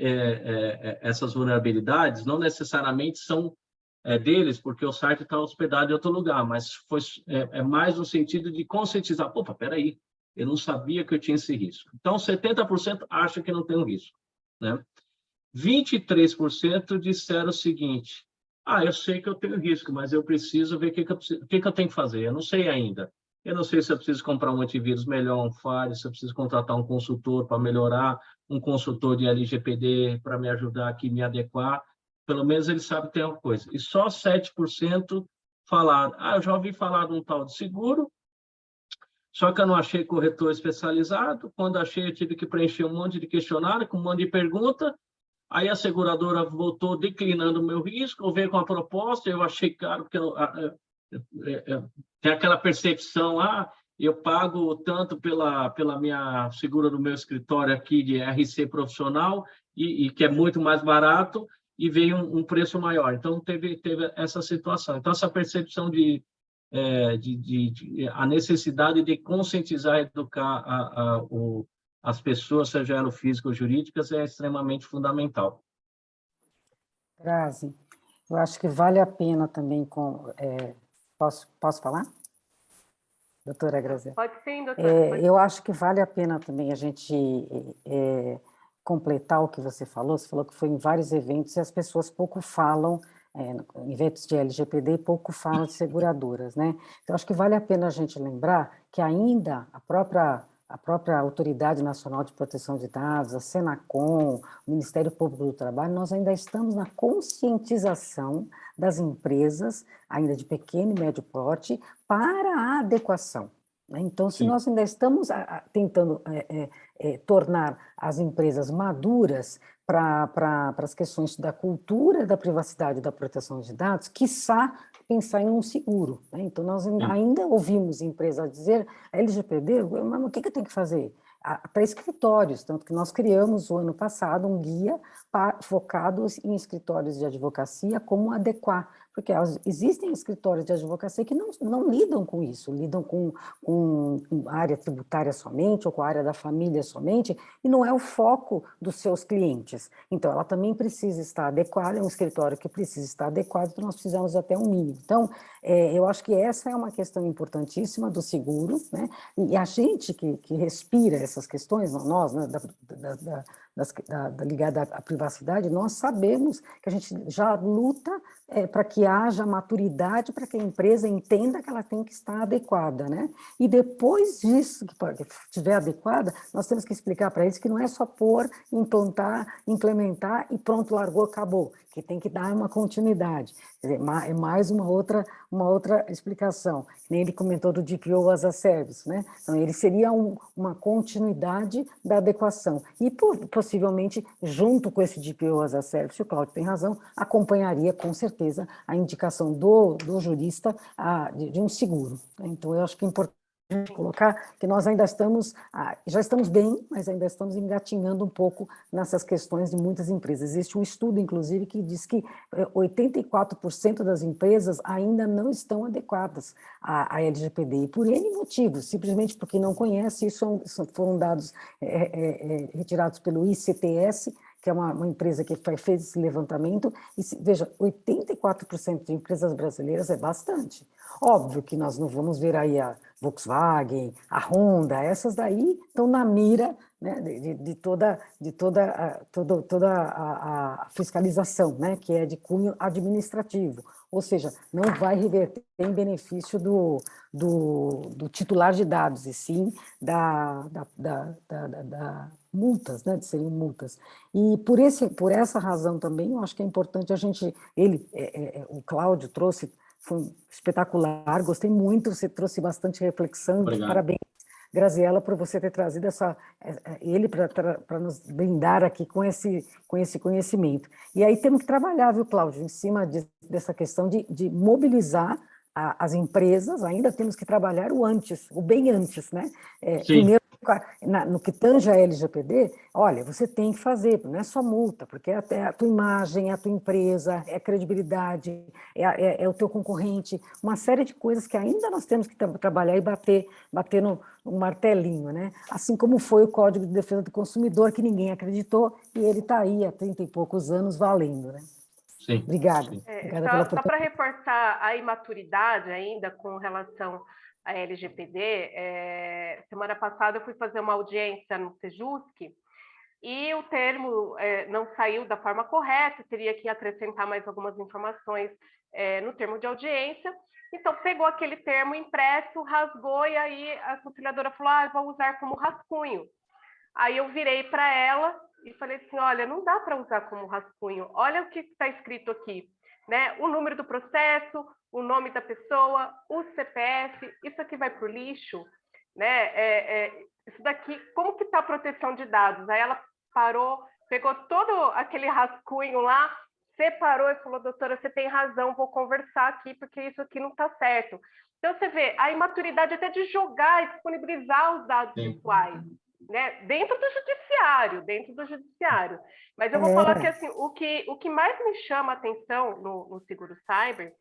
essas vulnerabilidades não necessariamente são deles, porque o site está hospedado em outro lugar, mas é mais no sentido de conscientizar. Opa, peraí, eu não sabia que eu tinha esse risco. Então, 70% acham que não tem um risco, né? 23% disseram o seguinte: eu sei que eu tenho risco, mas eu preciso ver o que eu tenho que fazer. Eu não sei ainda. Eu não sei se eu preciso comprar um antivírus melhor, um firewall, se eu preciso contratar um consultor para melhorar, um consultor de LGPD para me ajudar aqui, me adequar. Pelo menos ele sabe que tem uma coisa. E só 7% falaram, eu já ouvi falar de um tal de seguro, só que eu não achei corretor especializado. Quando achei, eu tive que preencher um monte de questionário, com um monte de pergunta. Aí a seguradora voltou declinando o meu risco, ou veio com a proposta, eu achei caro, porque tem aquela percepção, eu pago tanto pela minha segura do meu escritório aqui de RC profissional, e que é muito mais barato, e veio um preço maior. Então, teve essa situação. Então, essa percepção a necessidade de conscientizar e educar as pessoas, seja elas físicas ou jurídicas, é extremamente fundamental. Grazi, eu acho que vale a pena também posso falar? Doutora Grazi? Pode sim, doutora. Eu acho que vale a pena também a gente completar o que você falou que foi em vários eventos e as pessoas pouco falam, em eventos de LGPD, pouco falam de seguradoras, né? Então, acho que vale a pena a gente lembrar que ainda a própria Autoridade Nacional de Proteção de Dados, a Senacom, o Ministério Público do Trabalho, nós ainda estamos na conscientização das empresas, ainda de pequeno e médio porte, para a adequação. Então, se nós ainda estamos tentando tornar as empresas maduras para as questões da cultura, da privacidade e da proteção de dados, quiçá pensar em um seguro, né? Então, nós ainda ouvimos empresas dizer, LGPD, mas o que eu tenho que fazer? Para escritórios, tanto que nós criamos, o ano passado, um guia focado em escritórios de advocacia, como adequar, porque existem escritórios de advocacia que não lidam com isso, lidam com a área tributária somente, ou com a área da família somente, e não é o foco dos seus clientes. Então, ela também precisa estar adequada, é um escritório que precisa estar adequado, então nós precisamos até um mínimo. Então, eu acho que essa é uma questão importantíssima do seguro, né? E a gente que respira essas questões, nós, né, ligada à privacidade, nós sabemos que a gente já luta para que haja maturidade, para que a empresa entenda que ela tem que estar adequada, né? E depois disso, que estiver adequada, nós temos que explicar para eles que não é só pôr, implementar e pronto, largou, acabou, que tem que dar uma continuidade. Quer dizer, é mais uma outra explicação. Nem ele comentou do DPO as a Service, né? Então, ele seria uma continuidade da adequação. E, possivelmente, junto com esse DPO as a Service, o Cláudio tem razão, acompanharia, com certeza, a indicação do jurista de um seguro. Então, eu acho que é importante colocar que nós ainda estamos, já estamos bem, mas ainda estamos engatinhando um pouco nessas questões de muitas empresas. Existe um estudo, inclusive, que diz que 84% das empresas ainda não estão adequadas à LGPD, e por N motivos, simplesmente porque não conhece. Isso foram dados retirados pelo ICTS, que é uma empresa que fez esse levantamento, e veja, 84% de empresas brasileiras é bastante. Óbvio que nós não vamos ver aí a Volkswagen, a Honda, essas daí estão na mira, né, de toda a fiscalização, né, que é de cunho administrativo, ou seja, não vai reverter em benefício do titular de dados, e sim da multas, né, de serem multas. E por essa razão também, eu acho que é importante a gente, o Cláudio trouxe, foi espetacular, gostei muito, você trouxe bastante reflexão. Obrigado. Parabéns, Graziela, por você ter trazido ele para nos brindar aqui com esse conhecimento. E aí temos que trabalhar, viu, Cláudio, em cima dessa questão de mobilizar as empresas. Ainda temos que trabalhar o bem antes, né? Primeiro, no que tange a LGPD, olha, você tem que fazer, não é só multa, porque é a tua imagem, é a tua empresa, é a credibilidade, é o teu concorrente, uma série de coisas que ainda nós temos que trabalhar e bater no martelinho, né? Assim como foi o Código de Defesa do Consumidor, que ninguém acreditou, e ele está aí há 30 e poucos anos valendo, né? Sim. Obrigada. Sim. Obrigada pela Só para reforçar a imaturidade ainda com relação à LGPD, semana passada eu fui fazer uma audiência no Sejusc e o termo não saiu da forma correta, teria que acrescentar mais algumas informações no termo de audiência. Então, pegou aquele termo impresso, rasgou, e aí a conciliadora falou, vou usar como rascunho. Aí eu virei para ela e falei assim, olha, não dá para usar como rascunho, olha o que está escrito aqui, né? O número do processo, o nome da pessoa, o CPF, isso aqui vai para o lixo, né? Isso daqui, como que está a proteção de dados? Aí ela parou, pegou todo aquele rascunho lá, separou e falou, doutora, você tem razão, vou conversar aqui, porque isso aqui não está certo. Então, você vê a imaturidade até de jogar e disponibilizar os dados pessoais, né? Dentro do judiciário. Mas eu vou falar que assim, o que mais me chama a atenção no seguro cyber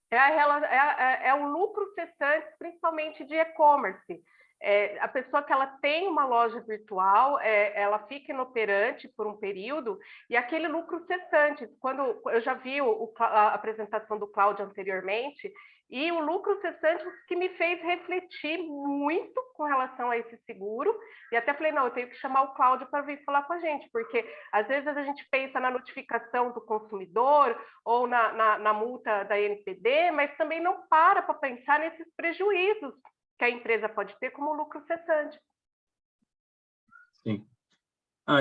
é o lucro cessante, principalmente de e-commerce. A pessoa que ela tem uma loja virtual, ela fica inoperante por um período, e aquele lucro cessante, quando eu já vi a apresentação do Cláudio anteriormente, e o lucro cessante que me fez refletir muito com relação a esse seguro, e até falei, não, eu tenho que chamar o Cláudio para vir falar com a gente, porque às vezes a gente pensa na notificação do consumidor ou na multa da NPD, mas também não para pensar nesses prejuízos que a empresa pode ter como lucro cessante. Sim.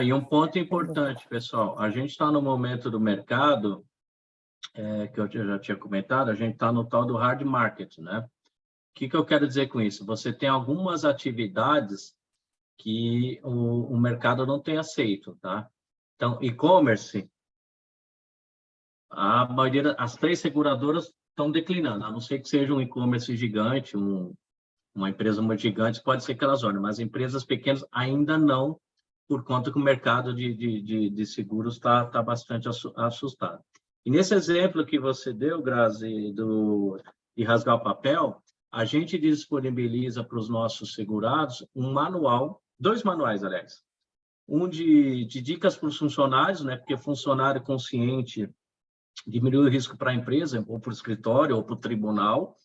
E um ponto importante, pessoal, a gente está no momento do mercado, que eu já tinha comentado, a gente está no tal do hard market, né? O que eu quero dizer com isso? Você tem algumas atividades que o mercado não tem aceito, tá? Então, e-commerce, a maioria, as 3 seguradoras estão declinando, a não ser que seja um e-commerce gigante, uma empresa muito gigante, pode ser que elas olhem, mas empresas pequenas ainda não, por conta que o mercado de seguros está bastante assustado. E nesse exemplo que você deu, Grazi, de rasgar o papel, a gente disponibiliza para os nossos segurados um manual, 2 manuais, aliás. Um de dicas para os funcionários, né? Porque funcionário consciente diminui o risco para a empresa, ou para o escritório, ou para o tribunal,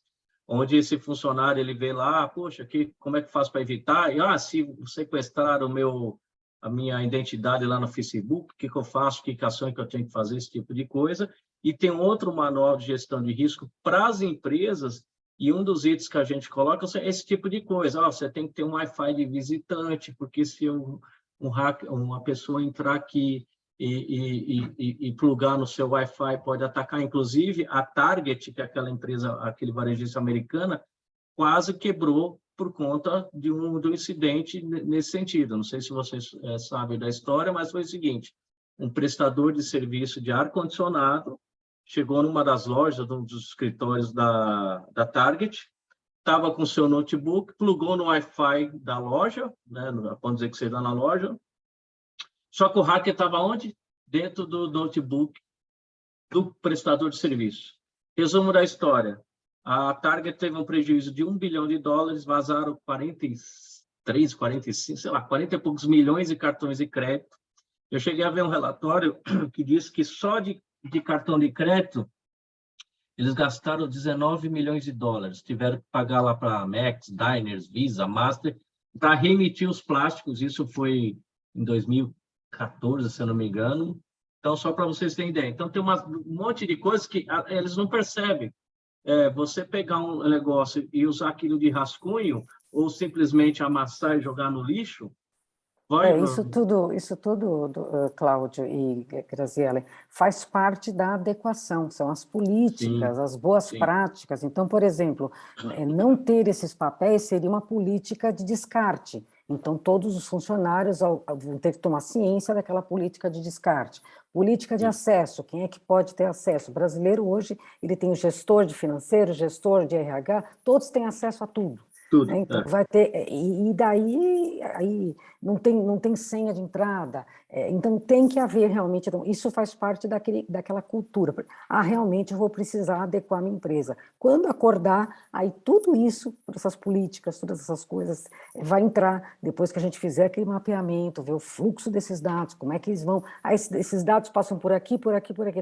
onde esse funcionário ele vê lá, poxa, como é que faz para evitar? E, se sequestrar a minha identidade lá no Facebook, o que eu faço, que ações que eu tenho que fazer, esse tipo de coisa. E tem outro manual de gestão de risco para as empresas, e um dos itens que a gente coloca é esse tipo de coisa. Você tem que ter um Wi-Fi de visitante, porque se uma pessoa entrar aqui e plugar no seu Wi-Fi, pode atacar. Inclusive, a Target, que é aquela empresa, aquele varejista americana, quase quebrou por conta de um incidente nesse sentido. Não sei se vocês sabem da história, mas foi o seguinte: um prestador de serviço de ar-condicionado chegou numa das lojas, um dos escritórios da Target, estava com o seu notebook, plugou no Wi-Fi da loja, né, vamos dizer que você está na loja, só que o hacker estava onde? Dentro do notebook do prestador de serviço. Resumo da história. A Target teve um prejuízo de $1 bilhão, vazaram 43, 45, sei lá, 40 e poucos milhões de cartões de crédito. Eu cheguei a ver um relatório que diz que só de cartão de crédito eles gastaram $19 milhões. Tiveram que pagar lá para Amex, Diners, Visa, Master, para reemitir os plásticos. Isso foi em 2014, se eu não me engano. Então, só para vocês terem ideia. Então, tem um monte de coisas que eles não percebem. Você pegar um negócio e usar aquilo de rascunho, ou simplesmente amassar e jogar no lixo, Isso tudo, Cláudio e Graziele, faz parte da adequação, são as políticas, as boas práticas. Então, por exemplo, não ter esses papéis seria uma política de descarte. Então, todos os funcionários vão ter que tomar ciência daquela política de descarte. Política de acesso, quem é que pode ter acesso? O brasileiro hoje, ele tem o gestor de financeiro, gestor de RH, todos têm acesso a tudo. Tudo, então, vai ter, e daí aí não tem senha de entrada, então tem que haver realmente, então, isso faz parte daquela cultura. Realmente eu vou precisar adequar minha empresa. Quando acordar, aí tudo isso, essas políticas, todas essas coisas, vai entrar, depois que a gente fizer aquele mapeamento, ver o fluxo desses dados, como é que eles vão, esses dados passam por aqui,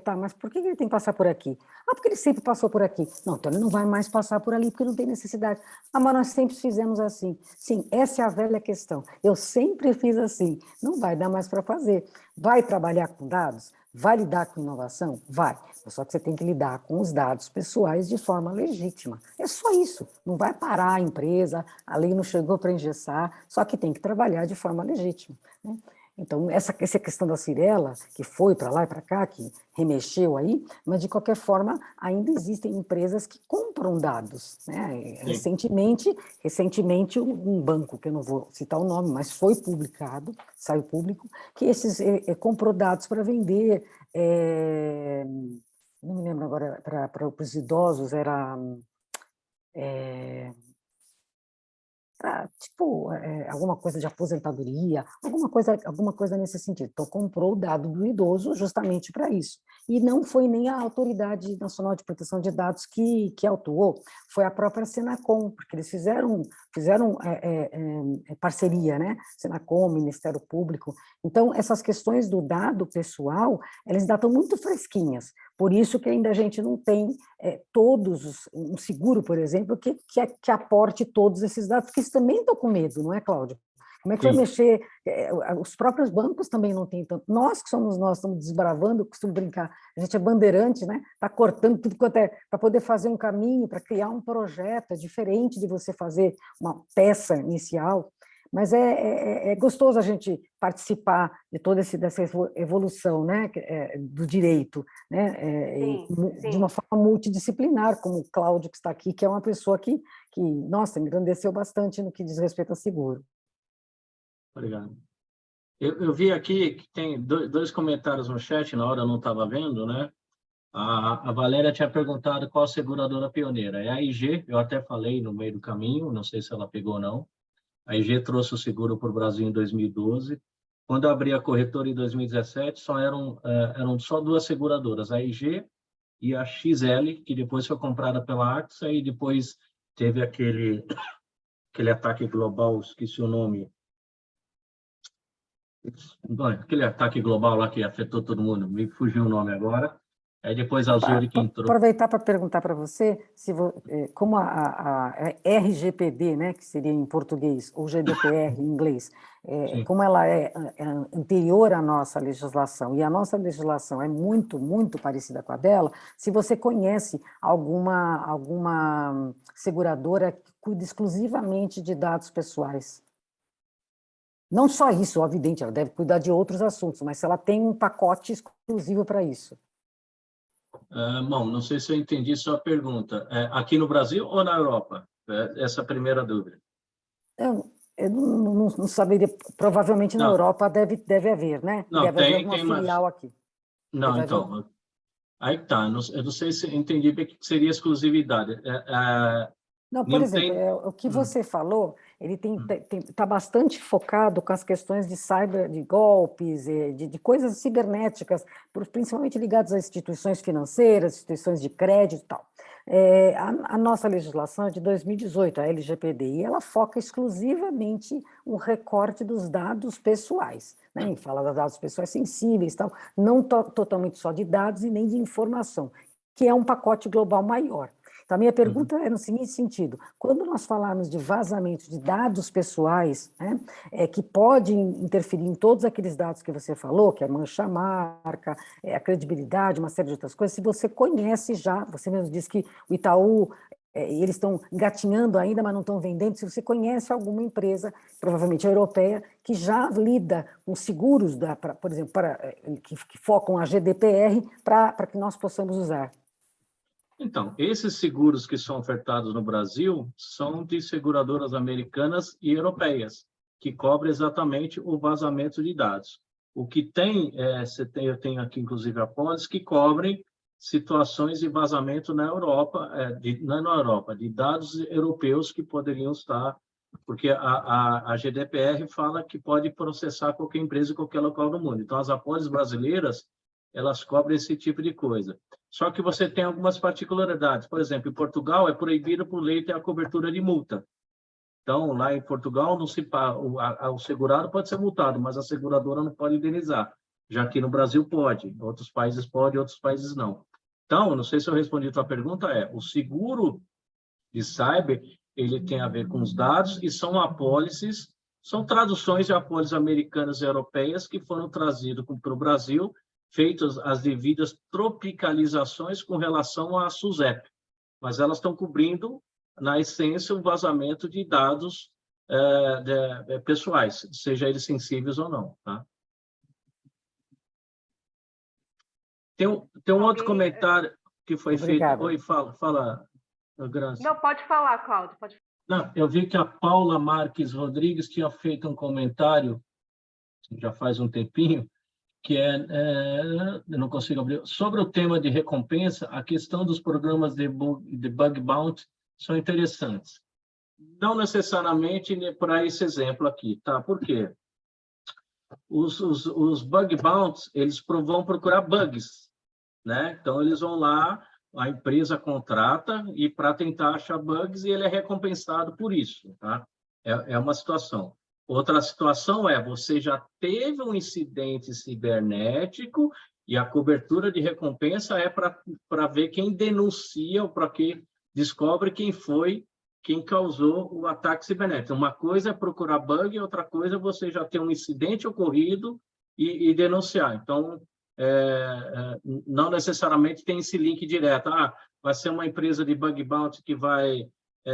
tá, mas por que ele tem que passar por aqui? Porque ele sempre passou por aqui. Não, então ele não vai mais passar por ali, porque não tem necessidade. Mas nós sempre fizemos assim. Sim, essa é a velha questão. Eu sempre fiz assim. Não vai dar mais para fazer. Vai trabalhar com dados? Vai lidar com inovação? Vai. Só que você tem que lidar com os dados pessoais de forma legítima. É só isso. Não vai parar a empresa, a lei não chegou para engessar, só que tem que trabalhar de forma legítima, né? Então, essa questão da Cyrela, que foi para lá e para cá, que remexeu aí, mas, de qualquer forma, ainda existem empresas que compram dados, né? Recentemente, um banco, que eu não vou citar o nome, mas foi publicado, saiu público, que comprou dados para vender, não me lembro agora, para os idosos, era... alguma coisa de aposentadoria, alguma coisa nesse sentido. Então, comprou o dado do idoso justamente para isso. E não foi nem a Autoridade Nacional de Proteção de Dados que atuou, foi a própria Senacom, porque eles fizeram parceria, né? Senacom, Ministério Público. Então, essas questões do dado pessoal, elas ainda estão muito fresquinhas. Por isso que ainda a gente não tem um seguro, por exemplo, que aporte todos esses dados, porque eles também estão com medo, não é, Cláudio? Como é que vai mexer? Os próprios bancos também não têm tanto. Nós estamos desbravando, eu costumo brincar, a gente é bandeirante, né? Está cortando tudo quanto para poder fazer um caminho, para criar um projeto, é diferente de você fazer uma peça inicial. Mas é gostoso a gente participar de toda dessa evolução, né, do direito, né, de uma forma multidisciplinar, como o Cláudio, que está aqui, que é uma pessoa que nossa, me engrandeceu bastante no que diz respeito a seguro. Obrigado. Eu vi aqui que tem dois comentários no chat, na hora eu não estava vendo, né? A Valéria tinha perguntado qual a seguradora pioneira. É a IG, eu até falei no meio do caminho, não sei se ela pegou ou não. A IG trouxe o seguro para o Brasil em 2012. Quando eu abri a corretora em 2017, eram só duas seguradoras, a IG e a XL, que depois foi comprada pela AXA e depois teve aquele ataque global, esqueci o nome. Aquele ataque global lá que afetou todo mundo, me fugiu o nome agora. Aí depois a Zurich entrou. Aproveitar para perguntar para você, como a RGPD, né, que seria em português, ou GDPR em inglês, como ela é anterior à nossa legislação, e a nossa legislação é muito, muito parecida com a dela, se você conhece alguma seguradora que cuida exclusivamente de dados pessoais. Não só isso, evidente, ela deve cuidar de outros assuntos, mas se ela tem um pacote exclusivo para isso. Bom, não sei se eu entendi sua pergunta. Aqui no Brasil ou na Europa? Essa é a primeira dúvida. Eu não saberia, provavelmente na Europa deve haver, né? Não, deve haver alguma filial aqui. Não, então, aí tá, eu não sei se eu entendi bem o que seria exclusividade. Não, por exemplo, o que você falou, ele está bastante focado com as questões de de golpes, de coisas cibernéticas, principalmente ligadas a instituições financeiras, instituições de crédito e tal. A nossa legislação é de 2018, a LGPD, ela foca exclusivamente o recorte dos dados pessoais, né? Fala dos dados pessoais sensíveis, tal, não totalmente só de dados e nem de informação, que é um pacote global maior. Então, a minha pergunta é no seguinte sentido: quando nós falarmos de vazamento de dados pessoais, né, que podem interferir em todos aqueles dados que você falou, que é mancha-marca, a credibilidade, uma série de outras coisas, se você conhece já, você mesmo disse que o Itaú, eles estão engatinhando ainda, mas não estão vendendo, se você conhece alguma empresa, provavelmente europeia, que já lida com seguros, por exemplo, que focam a GDPR, para que nós possamos usar. Então, esses seguros que são ofertados no Brasil são de seguradoras americanas e europeias, que cobrem exatamente o vazamento de dados. O que tem, eu tenho aqui, inclusive, apólices que cobrem situações de vazamento na Europa, não na Europa, de dados europeus que poderiam estar, porque a GDPR fala que pode processar qualquer empresa em qualquer local do mundo. Então, as apólices brasileiras, elas cobrem esse tipo de coisa. Só que você tem algumas particularidades. Por exemplo, em Portugal é proibido por lei ter a cobertura de multa. Então, lá em Portugal, o segurado pode ser multado, mas a seguradora não pode indenizar. Já que no Brasil pode. Outros países podem, outros países não. Então, não sei se eu respondi a tua pergunta, o seguro de cyber, ele tem a ver com os dados e são apólices, são traduções de apólices americanas e europeias que foram trazidas para o Brasil, feitas as devidas tropicalizações com relação à SUSEP, mas elas estão cobrindo, na essência, o vazamento de dados pessoais, seja eles sensíveis ou não. Tá? Tem um outro comentário que foi feito. Oi, fala, Graça. Não, pode falar, Cláudio. Não, eu vi que a Paula Marques Rodrigues tinha feito um comentário, já faz um tempinho, que eu não consigo abrir, sobre o tema de recompensa, a questão dos programas de bug bounty são interessantes. Não necessariamente para esse exemplo aqui, tá? Por quê? Os bug bounties, eles vão procurar bugs, né? Então, eles vão lá, a empresa contrata e para tentar achar bugs e ele é recompensado por isso, tá? É uma situação. Outra situação você já teve um incidente cibernético e a cobertura de recompensa é para ver quem denuncia ou para que descobre quem causou o ataque cibernético. Uma coisa é procurar bug, outra coisa é você já ter um incidente ocorrido e denunciar. Então, não necessariamente tem esse link direto. Vai ser uma empresa de bug bounty que vai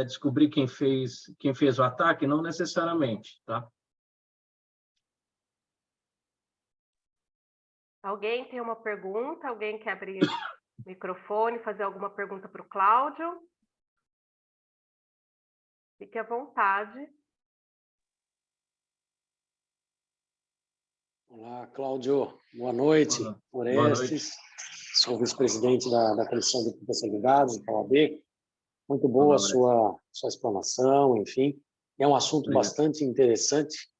descobrir quem fez o ataque? Não necessariamente, tá? Alguém tem uma pergunta? Alguém quer abrir o microfone, fazer alguma pergunta para o Cláudio? Fique à vontade. Olá, Cláudio. Boa noite. Olá. Orestes, sou vice-presidente da Comissão de Proteção de Dados da OAB. Muito boa a sua explanação, enfim. É um assunto bastante interessante.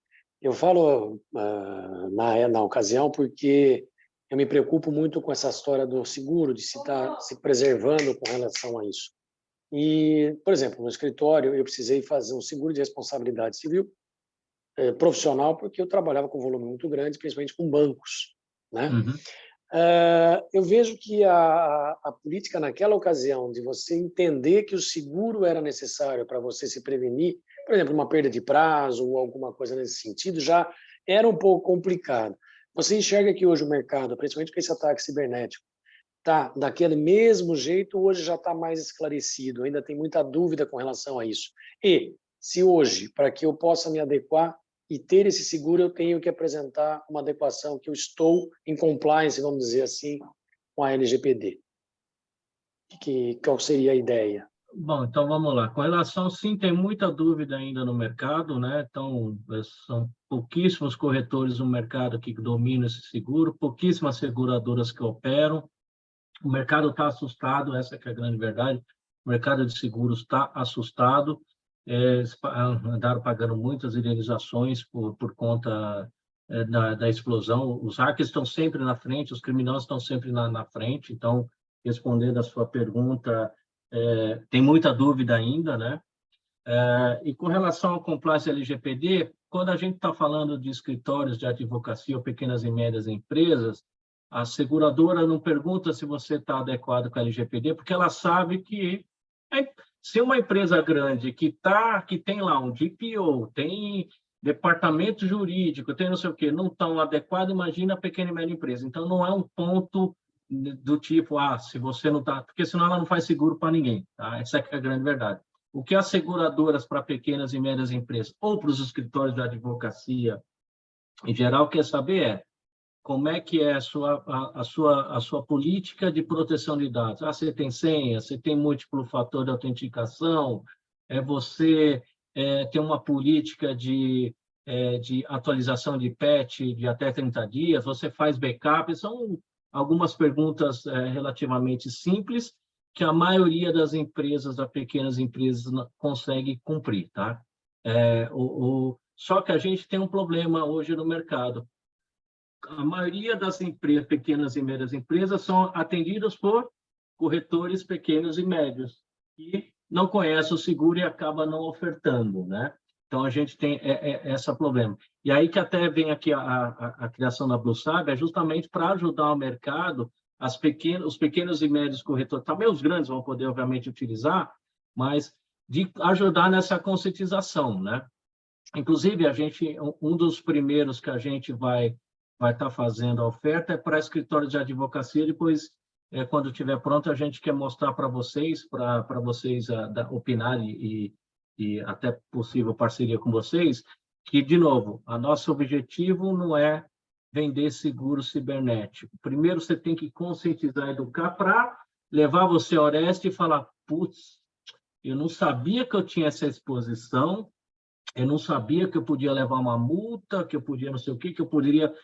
Eu falo na ocasião porque eu me preocupo muito com essa história do seguro, de se estar se preservando com relação a isso. E, por exemplo, no escritório, eu precisei fazer um seguro de responsabilidade civil profissional, porque eu trabalhava com um volume muito grande, principalmente com bancos, né? Eu vejo que a política naquela ocasião de você entender que o seguro era necessário para você se prevenir, por exemplo, uma perda de prazo ou alguma coisa nesse sentido, já era um pouco complicado. Você enxerga que hoje o mercado, principalmente com esse ataque cibernético, tá daquele mesmo jeito, hoje já está mais esclarecido, ainda tem muita dúvida com relação a isso. E se hoje, para que eu possa me adequar e ter esse seguro, eu tenho que apresentar uma adequação que eu estou em compliance, vamos dizer assim, com a LGPD. Qual seria a ideia? Bom, então vamos lá. Com relação, sim, tem muita dúvida ainda no mercado, né? Então, são pouquíssimos corretores no mercado que dominam esse seguro, pouquíssimas seguradoras que operam. O mercado está assustado, essa que é a grande verdade. o mercado de seguros está assustado, andaram pagando muitas indenizações por conta da explosão. Os hackers estão sempre na frente, os criminosos estão sempre na frente. Então, respondendo a sua pergunta, tem muita dúvida ainda, né? E com relação ao compliance LGPD, quando a gente está falando de escritórios de advocacia ou pequenas e médias empresas, a seguradora não pergunta se você está adequado com a LGPD, porque ela sabe que se uma empresa grande que tem lá um DPO, tem departamento jurídico, tem não sei o quê, não estão adequado, imagina a pequena e média empresa. Então, não é um ponto do tipo, se você não está... Porque senão ela não faz seguro para ninguém, tá? Essa é a grande verdade. O que as seguradoras para pequenas e médias empresas ou para os escritórios de advocacia, em geral, quer saber como é que é a sua política de proteção de dados. Você tem senha, você tem múltiplo fator de autenticação, você tem uma política de atualização de patch de até 30 dias, você faz backup. São algumas perguntas relativamente simples que a maioria das empresas, das pequenas empresas, consegue cumprir, tá? Só que a gente tem um problema hoje no mercado. A maioria das empresas, pequenas e médias empresas, são atendidas por corretores pequenos e médios, que não conhecem o seguro e acabam não ofertando, né? Então, a gente tem esse problema. E aí que até vem aqui a criação da BlueSabe, é justamente para ajudar o mercado, os pequenos e médios corretores, também os grandes vão poder, obviamente, utilizar, mas de ajudar nessa conscientização, né? Inclusive, um dos primeiros que a gente vai estar fazendo a oferta é para escritórios de advocacia. Depois, quando estiver pronto, a gente quer mostrar para vocês opinarem e até possível parceria com vocês, que, de novo, nosso objetivo não é vender seguro cibernético. Primeiro, você tem que conscientizar, educar, para levar você a Oreste e falar, putz, eu não sabia que eu tinha essa exposição, eu não sabia que eu podia levar uma multa, que eu podia não sei o quê, que eu poderia...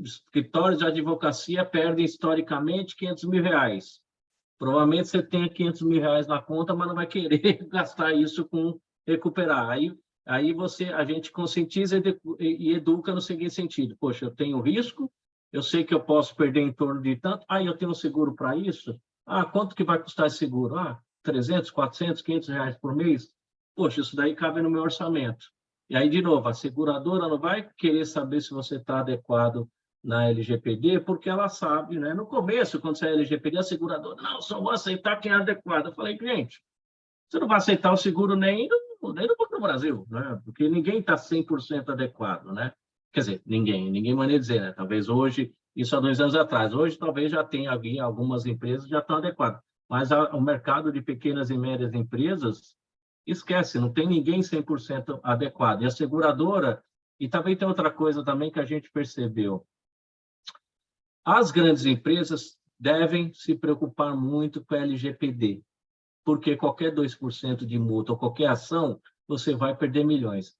escritórios de advocacia perdem historicamente R$500.000. Provavelmente você tem R$500.000 na conta, mas não vai querer gastar isso com recuperar. Aí a gente conscientiza e educa no seguinte sentido: poxa, eu tenho risco, eu sei que eu posso perder em torno de tanto, eu tenho um seguro para isso? Quanto que vai custar esse seguro? R$300, R$400, R$500 por mês? Poxa, isso daí cabe no meu orçamento. E aí, de novo, a seguradora não vai querer saber se você está adequado na LGPD, porque ela sabe, né? No começo, quando você é LGPD, a seguradora, não, só vou aceitar quem é adequado. Eu falei, gente, você não vai aceitar o seguro nem no Brasil, né? Porque ninguém está 100% adequado, né? Quer dizer, ninguém maneira dizer, né? Talvez hoje, isso há 2 anos atrás, hoje talvez já tenha algumas empresas que já estão adequadas, mas o mercado de pequenas e médias empresas, esquece, não tem ninguém 100% adequado. E a seguradora, e também tem outra coisa também que a gente percebeu, as grandes empresas devem se preocupar muito com a LGPD, porque qualquer 2% de multa ou qualquer ação, você vai perder milhões.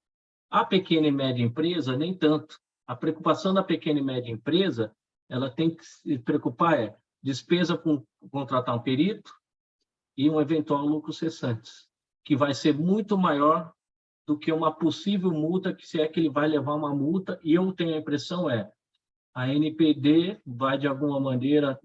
A pequena e média empresa, nem tanto. A preocupação da pequena e média empresa, ela tem que se preocupar despesa com contratar um perito e um eventual lucro cessante, que vai ser muito maior do que uma possível multa, que se é que ele vai levar uma multa, e eu tenho a impressão a NPD vai, de alguma maneira,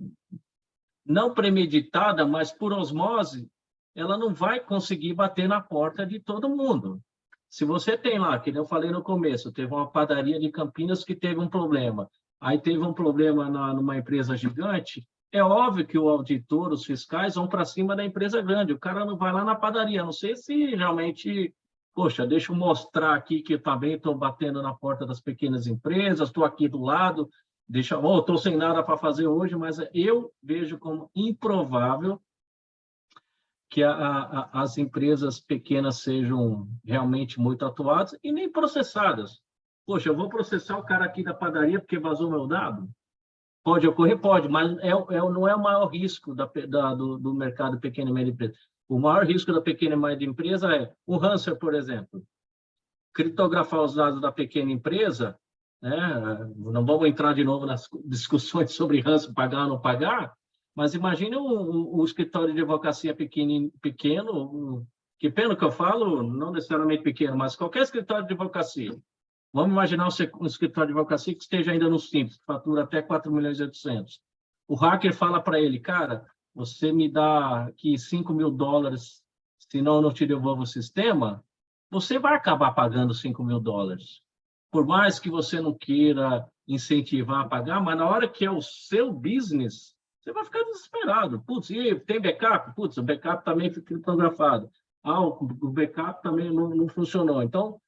não premeditada, mas por osmose, ela não vai conseguir bater na porta de todo mundo. Se você tem lá, que eu falei no começo, teve uma padaria de Campinas que teve um problema, aí teve um problema numa empresa gigante, é óbvio que o auditor, os fiscais vão para cima da empresa grande, o cara não vai lá na padaria, não sei se realmente... Poxa, deixa eu mostrar aqui que eu também estou batendo na porta das pequenas empresas, estou aqui do lado, estou sem nada para fazer hoje, mas eu vejo como improvável que as empresas pequenas sejam realmente muito atuadas e nem processadas. Poxa, eu vou processar o cara aqui da padaria porque vazou meu dado? Pode ocorrer? Pode, mas não é o maior risco do mercado pequena e média empresa. O maior risco da pequena e média empresa é o ransomware, por exemplo. Criptografar os dados da pequena empresa, né? Não vamos entrar de novo nas discussões sobre ransomware, pagar ou não pagar, Mas imagine o escritório de advocacia pequeno, que pena que eu falo, não necessariamente pequeno, mas qualquer escritório de advocacia. Vamos imaginar um escritório de advocacia que esteja ainda no simples, que fatura até 4.800.000. O hacker fala para ele, cara, você me dá aqui $5.000, senão eu não te devolvo o sistema, você vai acabar pagando $5.000. Por mais que você não queira incentivar a pagar, mas na hora que é o seu business, você vai ficar desesperado. Putz, e tem backup? Putz, o backup também foi criptografado. Ah, o backup também não funcionou. Então,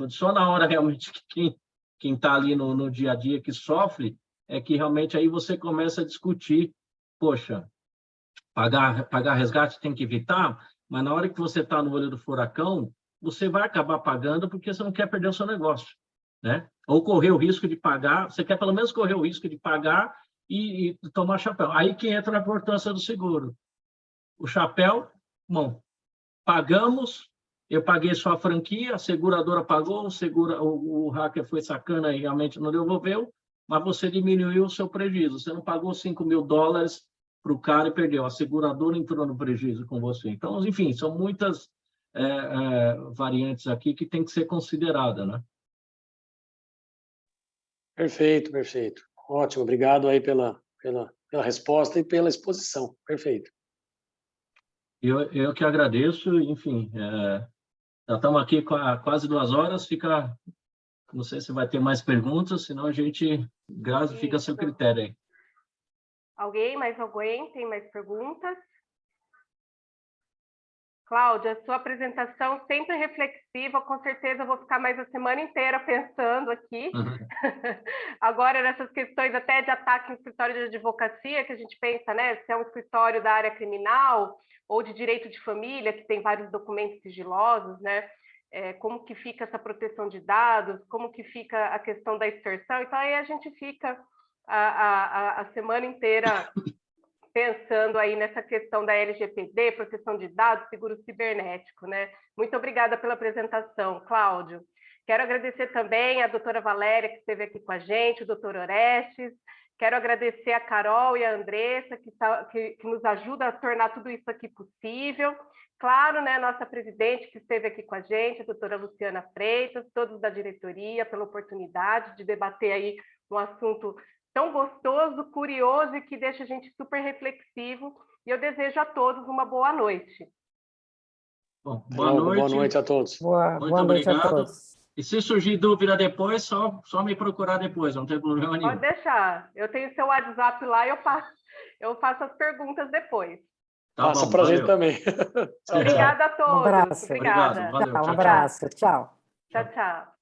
só na hora realmente que quem está ali no dia a dia que sofre, é que realmente aí você começa a discutir, poxa, pagar resgate tem que evitar, mas na hora que você está no olho do furacão, você vai acabar pagando porque você não quer perder o seu negócio, né? Ou correr o risco de pagar, você quer pelo menos correr o risco de pagar e tomar chapéu. Aí que entra a importância do seguro. O chapéu, bom, pagamos, eu paguei só a franquia, a seguradora pagou, o hacker foi sacana e realmente não devolveu, mas você diminuiu o seu prejuízo. Você não pagou $5.000 para o cara e perdeu. A seguradora entrou no prejuízo com você. Então, enfim, são muitas variantes aqui que tem que ser considerada, né? Perfeito, perfeito. Ótimo, obrigado aí pela resposta e pela exposição. Perfeito. Eu que agradeço, enfim, já estamos aqui quase 2 horas, não sei se vai ter mais perguntas, senão a gente, Grazi, fica a seu critério aí. Mais alguém tem mais perguntas? Cláudia, sua apresentação sempre reflexiva, com certeza eu vou ficar mais a semana inteira pensando aqui. Uhum. Agora, nessas questões até de ataque em escritório de advocacia, que a gente pensa, né, se é um escritório da área criminal ou de direito de família, que tem vários documentos sigilosos, né? Como que fica essa proteção de dados, como que fica a questão da extorsão. Então, aí a gente fica a semana inteira pensando aí nessa questão da LGPD, proteção de dados, seguro cibernético, né? Muito obrigada pela apresentação, Cláudio. Quero agradecer também a doutora Valéria, que esteve aqui com a gente, o doutor Orestes. Quero agradecer a Carol e a Andressa, que nos ajuda a tornar tudo isso aqui possível. Claro, né, nossa presidente, que esteve aqui com a gente, a doutora Luciana Freitas, todos da diretoria, pela oportunidade de debater aí um assunto tão gostoso, curioso e que deixa a gente super reflexivo. E eu desejo a todos uma boa noite. Bom, boa noite a todos. Boa noite a todos. E se surgir dúvida depois, só me procurar depois, não tem problema nenhum. Pode deixar. Eu tenho seu WhatsApp lá e eu faço as perguntas depois. Passa para a gente também. Obrigada a todos. Um abraço. Obrigada. Obrigado, valeu. Um abraço. Tchau. Tchau, tchau.